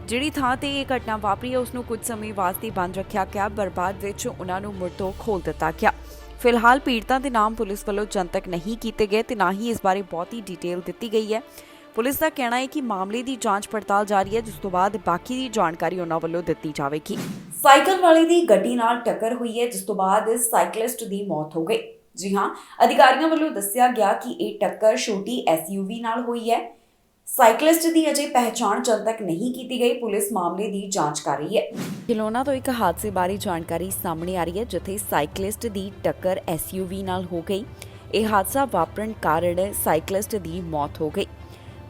ਜਿਹੜੀ ਥਾਂ ਤੇ ਇਹ ਘਟਨਾ ਵਾਪਰੀ ਹੈ ਉਸ ਨੂੰ ਕੁਝ ਸਮੇਂ ਵਾਸਤੇ ਬੰਦ ਰੱਖਿਆ ਗਿਆ, ਪਰ ਬਾਅਦ ਵਿੱਚ ਉਹਨਾਂ ਨੂੰ ਮੁੜ ਤੋਂ ਖੋਲ੍ਹ ਦਿੱਤਾ ਗਿਆ। ਫਿਲਹਾਲ ਪੀੜਤਾਂ ਦੇ ਨਾਮ ਪੁਲਿਸ ਵੱਲੋਂ ਜਨਤਕ ਨਹੀਂ ਕੀਤੇ ਗਏ ਤੇ ਨਾ ਹੀ ਇਸ ਬਾਰੇ ਬਹੁਤੀ ਡਿਟੇਲ ਦਿੱਤੀ ਗਈ ਹੈ। ਪੁਲਿਸ ਦਾ ਕਹਿਣਾ ਹੈ ਕਿ ਮਾਮਲੇ ਦੀ ਜਾਂਚ ਪੜਤਾਲ ਜਾਰੀ ਹੈ, ਜਿਸ ਤੋਂ ਬਾਅਦ ਬਾਕੀ ਦੀ ਜਾਣਕਾਰੀ ਉਹਨਾਂ ਵੱਲੋਂ ਦਿੱਤੀ ਜਾਵੇਗੀ। ਸਾਈਕਲ ਵਾਲੇ ਦੀ ਗੱਡੀ ਨਾਲ ਟੱਕਰ ਹੋਈ ਹੈ, ਜਿਸ ਤੋਂ ਬਾਅਦ ਸਾਈਕਲਿਸਟ ਦੀ ਮੌਤ ਹੋ ਗਈ। ਜੀ ਹਾਂ, ਅਧਿਕਾਰੀਆਂ ਵੱਲੋਂ ਦੱਸਿਆ ਗਿਆ ਕਿ ਇਹ ਟੱਕਰ ਛੋਟੀ SUV ਨਾਲ ਹੋਈ ਹੈ। ਸਾਈਕਲਿਸਟ ਦੀ ਅਜੇ ਪਹਿਚਾਣ ਜਨਤਕ ਨਹੀਂ ਕੀਤੀ ਗਈ। ਪੁਲਿਸ ਮਾਮਲੇ ਦੀ ਜਾਂਚ ਕਰ ਰਹੀ ਹੈ। ਕਿਲੋਨਾ ਤੋਂ ਇੱਕ ਹਾਦਸੇ ਬਾਰੇ ਜਾਣਕਾਰੀ ਸਾਹਮਣੇ ਆ ਰਹੀ ਹੈ, ਜਿੱਥੇ ਸਾਈਕਲਿਸਟ ਦੀ ਟੱਕਰ SUV ਨਾਲ ਹੋ ਗਈ। ਇਹ ਹਾਦਸਾ ਵਾਪਰਨ ਕਾਰਨ ਸਾਈਕਲਿਸਟ ਦੀ ਮੌਤ ਹੋ ਗਈ।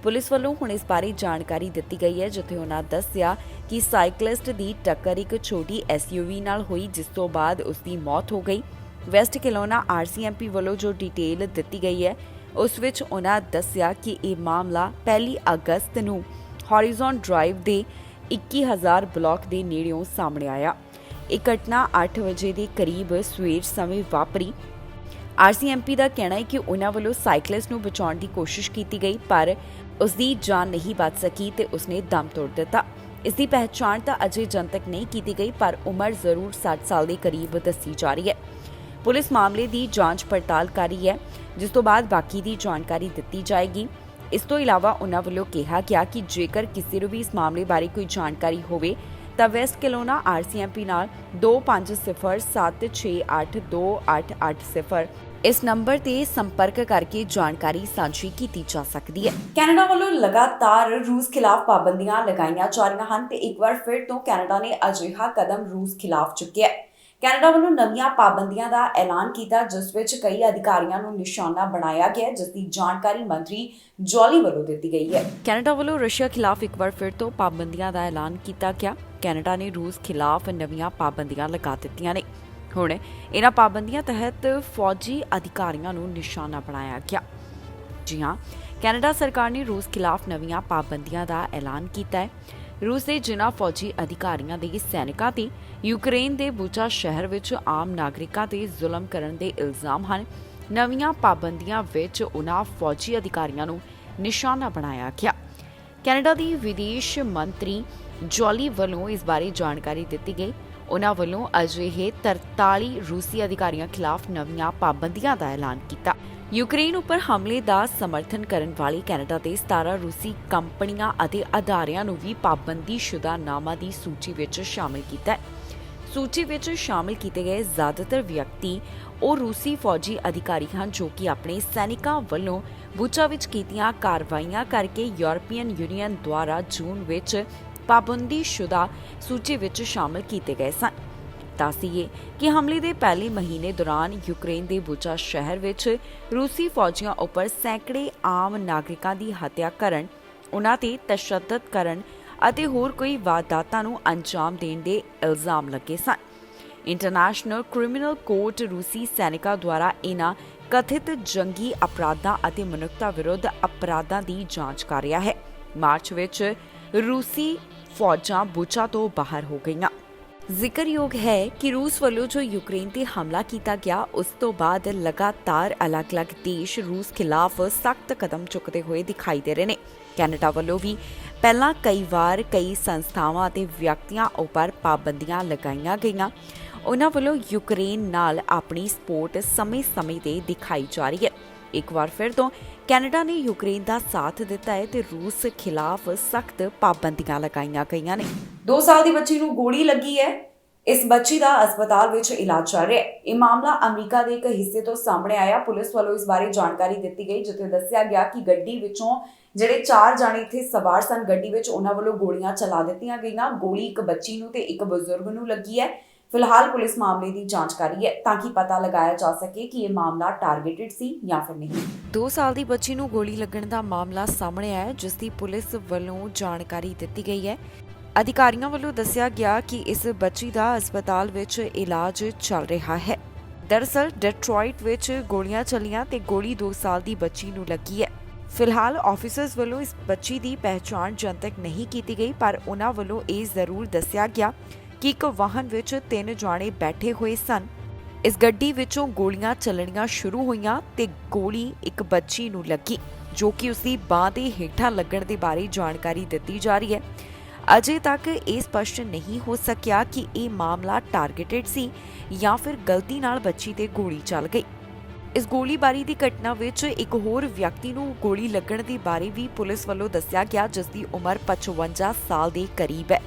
ਪੁਲਿਸ ਵੱਲੋਂ ਹੁਣ ਇਸ ਬਾਰੇ ਜਾਣਕਾਰੀ ਦਿੱਤੀ ਗਈ ਹੈ, ਜਿੱਥੇ ਉਹਨਾਂ ਦੱਸਿਆ ਕਿ ਸਾਈਕਲਿਸਟ ਦੀ ਟੱਕਰ ਇੱਕ ਛੋਟੀ SUV ਨਾਲ ਹੋਈ, ਜਿਸ ਤੋਂ ਬਾਅਦ ਉਸ ਦੀ ਮੌਤ ਹੋ ਗਈ। ਵੈਸਟ ਕਿਲੋਨਾ RCMP ਵੱਲੋਂ ਜੋ ਡਿਟੇਲ ਦਿੱਤੀ ਗਈ ਹੈ ਉਸ ਵਿੱਚ ਉਹਨਾਂ ਦੱਸਿਆ ਕਿ ਇਹ ਮਾਮਲਾ 1 ਅਗਸਤ ਨੂੰ ਹੌਰੀਜ਼ਨ ਡਰਾਈਵ ਦੇ 21000 ਬਲਾਕ ਦੇ ਨੇੜਿਓਂ ਸਾਹਮਣੇ ਆਇਆ। ਇਹ ਘਟਨਾ 8 ਵਜੇ ਦੇ ਕਰੀਬ ਸਵੇਰ ਸਮੇਂ ਵਾਪਰੀ। RCMP ਦਾ ਕਹਿਣਾ ਹੈ ਕਿ ਉਹਨਾਂ ਵੱਲੋਂ ਸਾਈਕਲਿਸਟ ਨੂੰ ਬਚਾਉਣ ਦੀ ਕੋਸ਼ਿਸ਼ ਕੀਤੀ ਗਈ, ਪਰ ਉਸ ਦੀ ਜਾਨ ਨਹੀਂ ਬਚ ਸਕੀ ਤੇ ਉਸਨੇ ਦਮ ਤੋੜ ਦਿੱਤਾ। ਇਸ ਦੀ ਪਹਿਚਾਣ ਤਾਂ ਅਜੇ ਜਨਤਕ ਨਹੀਂ ਕੀਤੀ ਗਈ, ਪਰ ਉਮਰ ਜ਼ਰੂਰ 60 ਸਾਲ ਦੇ ਕਰੀਬ ਦੱਸੀ ਜਾ ਰਹੀ ਹੈ। ਪੁਲਿਸ ਮਾਮਲੇ ਦੀ ਜਾਂਚ ਪੜਤਾਲ ਕਰ ਰਹੀ ਹੈ, ਜਿਸ ਤੋਂ ਬਾਅਦ ਬਾਕੀ ਦੀ ਜਾਣਕਾਰੀ ਦਿੱਤੀ ਜਾਏਗੀ। ਇਸ ਤੋਂ ਇਲਾਵਾ ਉਹਨਾਂ ਵੱਲੋਂ ਕਿਹਾ ਗਿਆ ਕਿ ਜੇਕਰ ਕਿਸੇ ਨੂੰ ਵੀ ਇਸ ਮਾਮਲੇ ਬਾਰੇ ਕੋਈ ਜਾਣਕਾਰੀ ਹੋਵੇ ਤਾਂ ਵੈਸਟ ਕਿਲੋਨਾ RCMP ਨਾਲ 2507682880 ਇਸ ਨੰਬਰ ਤੇ ਸੰਪਰਕ ਕਰਕੇ ਜਾਣਕਾਰੀ ਸਾਂਝੀ ਕੀਤੀ ਜਾ ਸਕਦੀ ਹੈ। ਕੈਨੇਡਾ ਵੱਲੋਂ ਲਗਾਤਾਰ ਰੂਸ ਖਿਲਾਫ ਪਾਬੰਦੀਆਂ ਲਗਾਈਆਂ ਜਾ ਰਹੀਆਂ ਹਨ ਤੇ ਇੱਕ ਵਾਰ ਫਿਰ ਤੋਂ ਕੈਨੇਡਾ ਨੇ ਅਜਿਹਾ ਕਦਮ ਰੂਸ ਖਿਲਾਫ ਚੁੱਕਿਆ ਹੈ। ਕੈਨੇਡਾ ਵੱਲੋਂ ਨਵੀਆਂ ਪਾਬੰਦੀਆਂ ਦਾ ਐਲਾਨ ਕੀਤਾ, ਜਿਸ ਵਿੱਚ ਕਈ ਅਧਿਕਾਰੀਆਂ ਨੂੰ ਨਿਸ਼ਾਨਾ ਬਣਾਇਆ ਗਿਆ, ਜਿਸ ਦੀ ਜਾਣਕਾਰੀ ਮੰਤਰੀ ਜੋਲੀ ਵੱਲੋਂ ਦਿੱਤੀ ਗਈ ਹੈ। ਕੈਨੇਡਾ ਵੱਲੋਂ ਰਸ਼ੀਆ ਖਿਲਾਫ ਇੱਕ ਵਾਰ ਫਿਰ ਤੋਂ ਪਾਬੰਦੀਆਂ ਦਾ ਐਲਾਨ ਕੀਤਾ ਗਿਆ। ਕੈਨੇਡਾ ਨੇ ਰੂਸ ਖਿਲਾਫ ਨਵੀਆਂ ਪਾਬੰਦੀਆਂ ਲਗਾ ਦਿੱਤੀਆਂ ਨੇ। ਹੁਣ ਇਹਨਾਂ ਪਾਬੰਦੀਆਂ ਤਹਿਤ ਫੌਜੀ ਅਧਿਕਾਰੀਆਂ ਨੂੰ ਨਿਸ਼ਾਨਾ ਬਣਾਇਆ ਗਿਆ। ਜੀ ਹਾਂ, ਕੈਨੇਡਾ ਸਰਕਾਰ ਨੇ ਰੂਸ ਖਿਲਾਫ ਨਵੀਆਂ ਪਾਬੰਦੀਆਂ ਦਾ ਐਲਾਨ ਕੀਤਾ ਹੈ। ਰੂਸ ਦੇ ਜਿਨ੍ਹਾਂ ਫੌਜੀ ਅਧਿਕਾਰੀਆਂ ਦੇ ਸੈਨਿਕਾਂ ਤੇ ਯੂਕਰੇਨ ਦੇ ਬੂਚਾ ਸ਼ਹਿਰ ਵਿੱਚ ਆਮ ਨਾਗਰਿਕਾਂ ਤੇ ਜ਼ੁਲਮ ਕਰਨ ਦੇ ਇਲਜ਼ਾਮ ਹਨ, ਨਵੀਆਂ ਪਾਬੰਦੀਆਂ ਵਿੱਚ ਉਨ੍ਹਾਂ ਫੌਜੀ ਅਧਿਕਾਰੀਆਂ ਨੂੰ ਨਿਸ਼ਾਨਾ ਬਣਾਇਆ ਗਿਆ। ਕੈਨੇਡਾ ਦੀ ਵਿਦੇਸ਼ ਮੰਤਰੀ ਜੋਲੀ ਵੱਲੋਂ ਇਸ ਬਾਰੇ ਜਾਣਕਾਰੀ ਦਿੱਤੀ ਗਈ। ਉਨ੍ਹਾਂ ਵੱਲੋਂ ਅਜਿਹੇ 43 ਰੂਸੀ ਅਧਿਕਾਰੀਆਂ ਖਿਲਾਫ ਨਵੀਆਂ ਪਾਬੰਦੀਆਂ ਦਾ ਐਲਾਨ ਕੀਤਾ। ਯੂਕਰੇਨ ਉੱਪਰ ਹਮਲੇ ਦਾ ਸਮਰਥਨ ਕਰਨ ਵਾਲੀ ਕੈਨੇਡਾ ਦੇ 17 ਰੂਸੀ ਕੰਪਨੀਆਂ ਅਤੇ ਅਦਾਰਿਆਂ ਨੂੰ ਵੀ ਪਾਬੰਦੀਸ਼ੁਦਾ ਨਾਮਾਂ ਦੀ ਸੂਚੀ ਵਿੱਚ ਸ਼ਾਮਲ ਕੀਤਾ ਹੈ। ਸੂਚੀ ਵਿੱਚ ਸ਼ਾਮਲ ਕੀਤੇ ਗਏ ਜ਼ਿਆਦਾਤਰ ਵਿਅਕਤੀ ਉਹ ਰੂਸੀ ਫੌਜੀ ਅਧਿਕਾਰੀ ਹਨ ਜੋ ਕਿ ਆਪਣੇ ਸੈਨਿਕਾਂ ਵੱਲੋਂ ਬੂਚਾ ਵਿੱਚ ਕੀਤੀਆਂ ਕਾਰਵਾਈਆਂ ਕਰਕੇ ਯੂਰਪੀਅਨ ਯੂਨੀਅਨ ਦੁਆਰਾ ਜੂਨ ਵਿੱਚ ਪਾਬੰਦੀਸ਼ੁਦਾ ਸੂਚੀ ਵਿੱਚ ਸ਼ਾਮਲ ਕੀਤੇ ਗਏ ਸਨ। ਦੱਸੀਏ ਕਿ ਹਮਲੇ ਦੇ ਪਹਿਲੇ ਮਹੀਨੇ ਦੌਰਾਨ ਯੂਕਰੇਨ ਦੇ ਬੂਚਾ ਸ਼ਹਿਰ ਵਿੱਚ ਰੂਸੀ ਫੌਜੀਆਂ ਉੱਪਰ ਸੈਂਕੜੇ ਆਮ ਨਾਗਰਿਕਾਂ ਦੀ ਹੱਤਿਆ ਕਰਨ, ਉਨ੍ਹਾਂ ਤੇ ਤਸ਼ੱਦਦ ਕਰਨ ਅਤੇ ਹੋਰ ਕੋਈ ਵਾਰਦਾਤਾਂ ਨੂੰ ਅੰਜਾਮ ਦੇਣ ਦੇ ਇਲਜ਼ਾਮ ਲੱਗੇ ਸਨ। ਇੰਟਰਨੈਸ਼ਨਲ ਕ੍ਰਿਮੀਨਲ ਕੋਰਟ ਰੂਸੀ ਸੈਨਿਕਾਂ ਦੁਆਰਾ ਇਹਨਾਂ ਕਥਿਤ ਜੰਗੀ ਅਪਰਾਧਾਂ ਅਤੇ ਮਨੁੱਖਤਾ ਵਿਰੁੱਧ ਅਪਰਾਧਾਂ ਦੀ ਜਾਂਚ ਕਰ ਰਿਹਾ ਹੈ। ਮਾਰਚ ਵਿੱਚ ਰੂਸੀ ਫੌਜਾਂ ਬੁਚਾ ਤੋਂ ਬਾਹਰ ਹੋ ਗਈਆਂ। ਜ਼ਿਕਰਯੋਗ ਹੈ ਕਿ ਰੂਸ ਵੱਲੋਂ ਜੋ ਯੂਕਰੇਨ ਤੇ ਹਮਲਾ ਕੀਤਾ ਗਿਆ, ਉਸ ਤੋਂ ਬਾਅਦ ਲਗਾਤਾਰ ਅਲੱਗ-ਅਲੱਗ ਦੇਸ਼ ਰੂਸ ਖਿਲਾਫ ਸਖਤ ਕਦਮ ਚੁੱਕਦੇ ਹੋਏ ਦਿਖਾਈ ਦੇ ਰਹੇ ਨੇ। ਕੈਨੇਡਾ ਵੱਲੋਂ ਵੀ ਪਹਿਲਾਂ ਕਈ ਵਾਰ ਕਈ ਸੰਸਥਾਵਾਂ ਅਤੇ ਵਿਅਕਤੀਆਂ ਉੱਪਰ ਪਾਬੰਦੀਆਂ ਲਗਾਈਆਂ ਗਈਆਂ। ਉਹਨਾਂ ਵੱਲੋਂ ਯੂਕਰੇਨ ਨਾਲ ਆਪਣੀ ਸਪੋਰਟ ਸਮੇਂ-ਸਮੇਂ ਤੇ ਦਿਖਾਈ ਜਾ ਰਹੀ ਹੈ। ਇੱਕ ਵਾਰ ਫਿਰ ਤੋਂ ਕੈਨੇਡਾ ਨੇ ਯੂਕਰੇਨ ਦਾ ਸਾਥ ਦਿੱਤਾ ਹੈ ਤੇ ਰੂਸ ਖਿਲਾਫ ਸਖਤ ਪਾਬੰਦੀਆਂ ਲਗਾਈਆਂ ਗਈਆਂ ਨੇ। 2 ਸਾਲ ਦੀ ਬੱਚੀ ਨੂੰ ਗੋਲੀ ਲੱਗੀ ਹੈ। ਇਸ ਬੱਚੀ ਦਾ ਹਸਪਤਾਲ ਵਿੱਚ ਇਲਾਜ ਚੱਲ ਰਿਹਾ ਹੈ। ਇਹ ਮਾਮਲਾ ਅਮਰੀਕਾ ਦੇ ਇੱਕ ਹਿੱਸੇ ਤੋਂ ਸਾਹਮਣੇ ਆਇਆ। ਪੁਲਿਸ ਵੱਲੋਂ ਇਸ ਬਾਰੇ ਜਾਣਕਾਰੀ ਦਿੱਤੀ ਗਈ, ਜਿੱਥੇ ਦੱਸਿਆ ਗਿਆ ਕਿ ਗੱਡੀ ਵਿੱਚੋਂ ਜਿਹੜੇ 4 ਜਾਣੇ ਇੱਥੇ ਸਵਾਰ ਸਨ, ਗੱਡੀ ਵਿੱਚ ਉਹਨਾਂ ਵੱਲੋਂ ਗੋਲੀਆਂ ਚਲਾ ਦਿੱਤੀਆਂ ਗਈਆਂ। ਗੋਲੀ ਇੱਕ ਬੱਚੀ ਨੂੰ ਤੇ ਇੱਕ ਬਜ਼ੁਰਗ ਨੂੰ ਲੱਗੀ ਹੈ। ਫਿਲਹਾਲ ਪੁਲਿਸ ਮਾਮਲੇ ਦੀ ਜਾਂਚ ਕਰ ਰਹੀ ਹੈ ਤਾਂ ਕਿ ਪਤਾ ਲਗਾਇਆ ਜਾ ਸਕੇ ਕਿ ਇਹ ਮਾਮਲਾ ਟਾਰਗੇਟਡ ਸੀ ਜਾਂ ਫਿਰ ਨਹੀਂ। 2 ਸਾਲ ਦੀ ਬੱਚੀ ਨੂੰ ਗੋਲੀ ਲੱਗਣ ਦਾ ਮਾਮਲਾ ਸਾਹਮਣੇ ਆਇਆ, ਜਿਸ ਦੀ ਪੁਲਿਸ ਵੱਲੋਂ ਜਾਣਕਾਰੀ ਦਿੱਤੀ ਗਈ ਹੈ। ਅਧਿਕਾਰੀਆਂ ਵੱਲੋਂ ਦੱਸਿਆ ਗਿਆ ਕਿ ਇਸ ਬੱਚੀ ਦਾ ਹਸਪਤਾਲ ਵਿੱਚ ਇਲਾਜ ਚੱਲ ਰਿਹਾ ਹੈ। ਦਰਅਸਲ ਡੈਟਰੋਇਟ ਵਿੱਚ ਗੋਲੀਆਂ ਚੱਲੀਆਂ ਤੇ ਗੋਲੀ 2 ਸਾਲ ਦੀ ਬੱਚੀ ਨੂੰ ਲੱਗੀ ਹੈ। ਫਿਲਹਾਲ ਆਫੀਸਰਸ ਵੱਲੋਂ ਇਸ ਬੱਚੀ ਦੀ ਪਹਿਚਾਣ ਜਨਤਕ ਨਹੀਂ ਕੀਤੀ ਗਈ, ਪਰ ਉਹਨਾਂ ਵੱਲੋਂ ਇਹ ਜ਼ਰੂਰ ਦੱਸਿਆ ਗਿਆ ਕਿ ਇੱਕ ਵਾਹਨ ਵਿੱਚ 3 ਜਾਣੇ ਬੈਠੇ ਹੋਏ ਸਨ। ਇਸ ਗੱਡੀ ਵਿੱਚੋਂ ਗੋਲੀਆਂ ਚੱਲਣੀਆਂ ਸ਼ੁਰੂ ਹੋਈਆਂ ਤੇ ਗੋਲੀ ਇੱਕ ਬੱਚੀ ਨੂੰ ਲੱਗੀ, ਜੋ ਕਿ ਉਸਦੀ ਬਾਂਹ ਦੇ ਹੇਠਾਂ ਲੱਗਣ ਦੇ ਬਾਰੇ ਜਾਣਕਾਰੀ ਦਿੱਤੀ ਜਾ ਰਹੀ ਹੈ। ਅਜੇ ਤੱਕ ਇਹ ਸਪਸ਼ਟ ਨਹੀਂ ਹੋ ਸਕਿਆ ਕਿ ਇਹ ਮਾਮਲਾ ਟਾਰਗੇਟਡ ਸੀ ਜਾਂ ਫਿਰ ਗਲਤੀ ਨਾਲ ਬੱਚੀ ਤੇ ਗੋਲੀ ਚੱਲ ਗਈ। ਇਸ ਗੋਲੀਬਾਰੀ ਦੀ ਘਟਨਾ ਵਿੱਚ ਇੱਕ ਹੋਰ ਵਿਅਕਤੀ ਨੂੰ ਗੋਲੀ ਲੱਗਣ ਦੇ ਬਾਰੇ ਵੀ ਪੁਲਿਸ ਵੱਲੋਂ ਦੱਸਿਆ ਗਿਆ, ਜਿਸ ਦੀ ਉਮਰ 55 ਸਾਲ ਦੇ ਕਰੀਬ ਹੈ।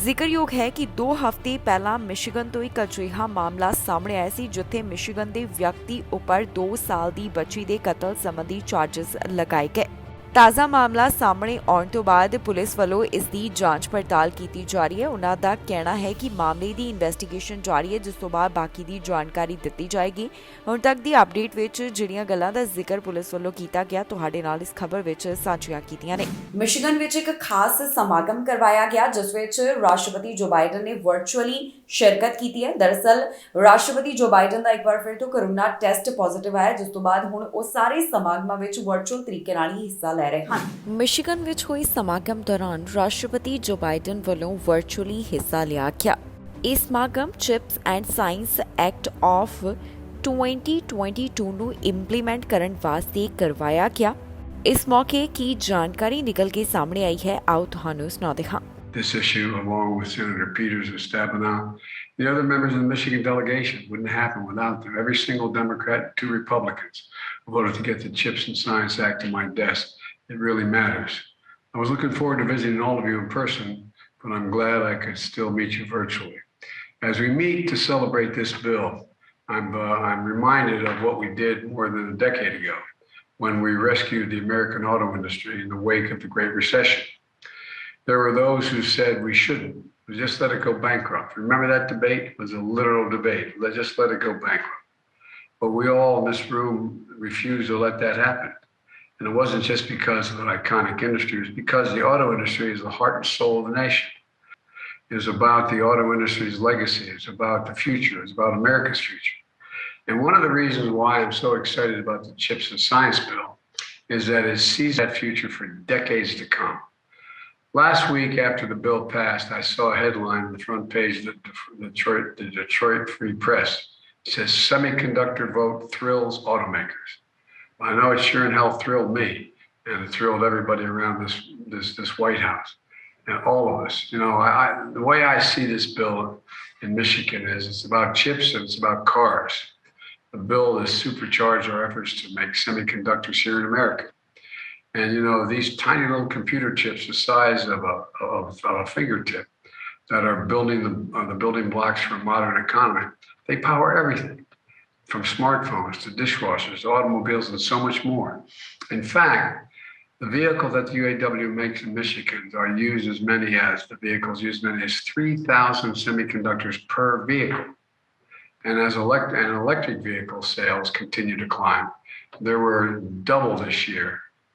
ਜ਼ਿਕਰਯੋਗ ਹੈ ਕਿ 2 ਹਫ਼ਤੇ ਪਹਿਲਾਂ ਮਿਸ਼ੀਗਨ ਤੋਂ ਇੱਕ ਅਜਿਹਾ ਮਾਮਲਾ ਸਾਹਮਣੇ ਆਇਆ ਸੀ, ਜਿੱਥੇ ਮਿਸ਼ੀਗਨ ਦੇ ਵਿਅਕਤੀ ਉੱਪਰ 2 ਸਾਲ ਦੀ ਬੱਚੀ ਦੇ ਕਤਲ ਸੰਬੰਧੀ ਚਾਰਜਸ ਲਗਾਏ ਗਏ। ਤਾਜ਼ਾ ਮਾਮਲਾ ਸਾਹਮਣੇ ਆਉਣ ਤੋਂ ਬਾਅਦ ਪੁਲਿਸ ਵੱਲੋਂ ਇਸ ਦੀ ਜਾਂਚ ਪੜਤਾਲ ਕੀਤੀ ਜਾ ਰਹੀ ਹੈ। ਉਹਨਾਂ ਦਾ ਕਹਿਣਾ ਹੈ ਕਿ ਮਾਮਲੇ ਦੀ ਇਨਵੈਸਟੀਗੇਸ਼ਨ ਜਾਰੀ ਹੈ, ਜਿਸ ਤੋਂ ਬਾਅਦ ਬਾਕੀ ਦੀ ਜਾਣਕਾਰੀ ਦਿੱਤੀ ਜਾਏਗੀ। ਹੁਣ ਤੱਕ ਦੀ ਅਪਡੇਟ ਵਿੱਚ ਜਿਹੜੀਆਂ ਗੱਲਾਂ ਦਾ ਜ਼ਿਕਰ ਪੁਲਿਸ ਵੱਲੋਂ ਕੀਤਾ ਗਿਆ, ਤੁਹਾਡੇ ਨਾਲ ਇਸ ਖਬਰ ਵਿੱਚ ਸਾਂਝੀਆਂ ਕੀਤੀਆਂ ਨੇ। ਮਿਸ਼ੀਗਨ ਵਿੱਚ ਇੱਕ ਖਾਸ ਸਮਾਗਮ ਕਰਵਾਇਆ ਗਿਆ, ਜਿਸ ਵਿੱਚ ਰਾਸ਼ਟਰਪਤੀ ਜੋ ਬਾਈਡਨ ਨੇ ਵਰਚੁਅਲੀ ਸ਼ਿਰਕਤ ਕੀਤੀ ਹੈ। ਦਰਅਸਲ ਰਾਸ਼ਟਰਪਤੀ ਜੋ ਬਾਈਡਨ ਦਾ ਇੱਕ ਵਾਰ ਫਿਰ ਤੋਂ ਕੋਰੋਨਾ ਟੈਸਟ ਪੋਜ਼ਿਟਿਵ ਆਇਆ, ਜਿਸ ਤੋਂ ਬਾਅਦ ਹੁਣ ਉਹ ਸਾਰੇ ਸਮਾਗਮਾਂ ਵਿੱਚ ਵਰਚੁਅਲ ਤਰੀਕੇ ਨਾਲ ਹੀ ਹਿੱਸਾ ਲੈ ਰਹੇ ਹਨ। ਮਿਸ਼ੀਗਨ ਵਿੱਚ ਹੋਏ ਸਮਾਗਮ ਦੌਰਾਨ ਰਾਸ਼ਟਰਪਤੀ ਜੋ ਬਾਈਡਨ ਵੱਲੋਂ ਵਰਚੁਅਲੀ ਹਿੱਸਾ ਲਿਆ ਗਿਆ। ਇਹ ਸਮਾਗਮ chips and science act of 2022 ਨੂੰ ਇੰਪਲੀਮੈਂਟ ਕਰਨ ਵਾਸਤੇ ਕਰਵਾਇਆ ਗਿਆ। ਇਸ ਮੌਕੇ ਕੀ ਜਾਣਕਾਰੀ ਨਿਕਲ ਕੇ ਸਾਹਮਣੇ ਆਈ ਹੈ, ਆਓ ਤੁਹਾਨੂੰ ਸੁਣਾਉਂਦੇ ਹਾਂ। This issue, along with Senator Peters of Stabenow, the other members of the Michigan delegation, wouldn't happen without them. Every single Democrat, 2 Republicans voted to get the CHIPS and Science Act to my desk. It really matters. I was looking forward to visiting all of you in person, but I'm glad I could still meet you virtually. As we meet to celebrate this bill, I'm reminded of what we did more than a decade ago when we rescued the American auto industry in the wake of the Great Recession. There were those who said we shouldn't. Just let it go bankrupt. Remember that debate? It was a literal debate. Just let it go bankrupt. But we all in this room refused to let that happen. And it wasn't just because of an iconic industry. It was because the auto industry is the heart and soul of the nation. It was about the auto industry's legacy. It's about the future. It's about America's future. And one of the reasons why I'm so excited about the CHIPS and Science bill is that it sees that future for decades to come. Last week, after the bill passed, I saw a headline on the front page of the Detroit Free Press. It says, "Semiconductor vote thrills automakers." I know it sure in hell thrilled me, and it thrilled everybody around this White House, and all of us. You know, the way I see this bill in Michigan is it's about chips and it's about cars. The bill has supercharged our efforts to make semiconductors here in America. And, you know, these tiny little computer chips the size of a fingertip that are building the building blocks for a modern economy, they power everything from smartphones to dishwashers to automobiles and so much more. In fact, the vehicle that the UAW makes in Michigan are used as many as 3,000 semiconductors per vehicle. And as electric vehicle sales continue to climb, there were double this year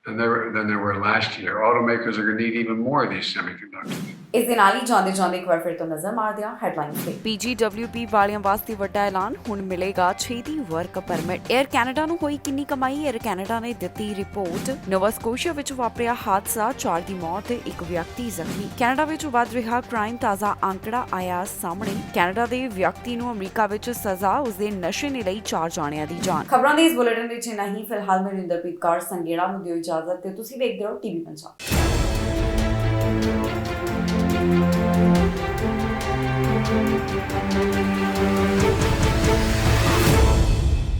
than there were last year. Automakers are going to need even more of these semiconductors. ਇਸ ਦੇ ਨਾਲ ਹੀ ਜਾਂਦੇ ਇੱਕ ਵਾਰ ਫਿਰ ਤੋਂ ਨਜ਼ਰ ਮਾਰਦੇ ਹਾਂ ਹੈਡਲਾਈਨਸ ਤੇ। PGWP ਵਾਲਿਆਂ ਵਾਸਤੇ ਵੱਡਾ ਐਲਾਨ, ਹੁਣ ਮਿਲੇਗਾ ਛੇਤੀ ਵਰਕ ਪਰਮਿਟ। 에ਅਰ ਕੈਨੇਡਾ ਨੂੰ ਹੋਈ ਕਿੰਨੀ ਕਮਾਈ, 에ਅਰ ਕੈਨੇਡਾ ਨੇ ਦਿੱਤੀ ਰਿਪੋਰਟ। ਨੋਵਾ ਸਕੋਸ਼ੀਆ ਵਿੱਚ ਵਾਪਰਿਆ ਹਾਦਸਾ, 4 ਦੀ ਮੌਤ ਤੇ 1 ਵਿਅਕਤੀ ਜ਼ਖਮੀ। ਕੈਨੇਡਾ ਵਿੱਚ ਵੱਧ ਰਿਹਾ ਕ੍ਰਾਈਮ, ਤਾਜ਼ਾ ਅੰਕੜਾ ਆਇਆ ਸਾਹਮਣੇ। ਕੈਨੇਡਾ ਦੇ ਵਿਅਕਤੀ ਨੂੰ ਅਮਰੀਕਾ ਵਿੱਚ ਸਜ਼ਾ, ਉਸਦੇ ਨਸ਼ੇ ਨੇ ਲਈ 4 ਜਾਣਿਆਂ ਦੀ ਜਾਨ। ਖਬਰਾਂ ਦੇ ਇਸ ਬੁਲੇਟਿਨ ਵਿੱਚ ਇੰਨਾ ਹੀ। ਫਿਲਹਾਲ ਮੈਨੂੰ ਇੰਦਰਪ੍ਰੀਤ ਕੌਰ ਸੰਗੇੜਾ ਨੂੰ ਦਿਓ ਇਜਾਜ਼ਤ ਤੇ ਤੁਸੀਂ ਵੇਖਦੇ ਰਹੋ TV ਪੰਜਾਬ।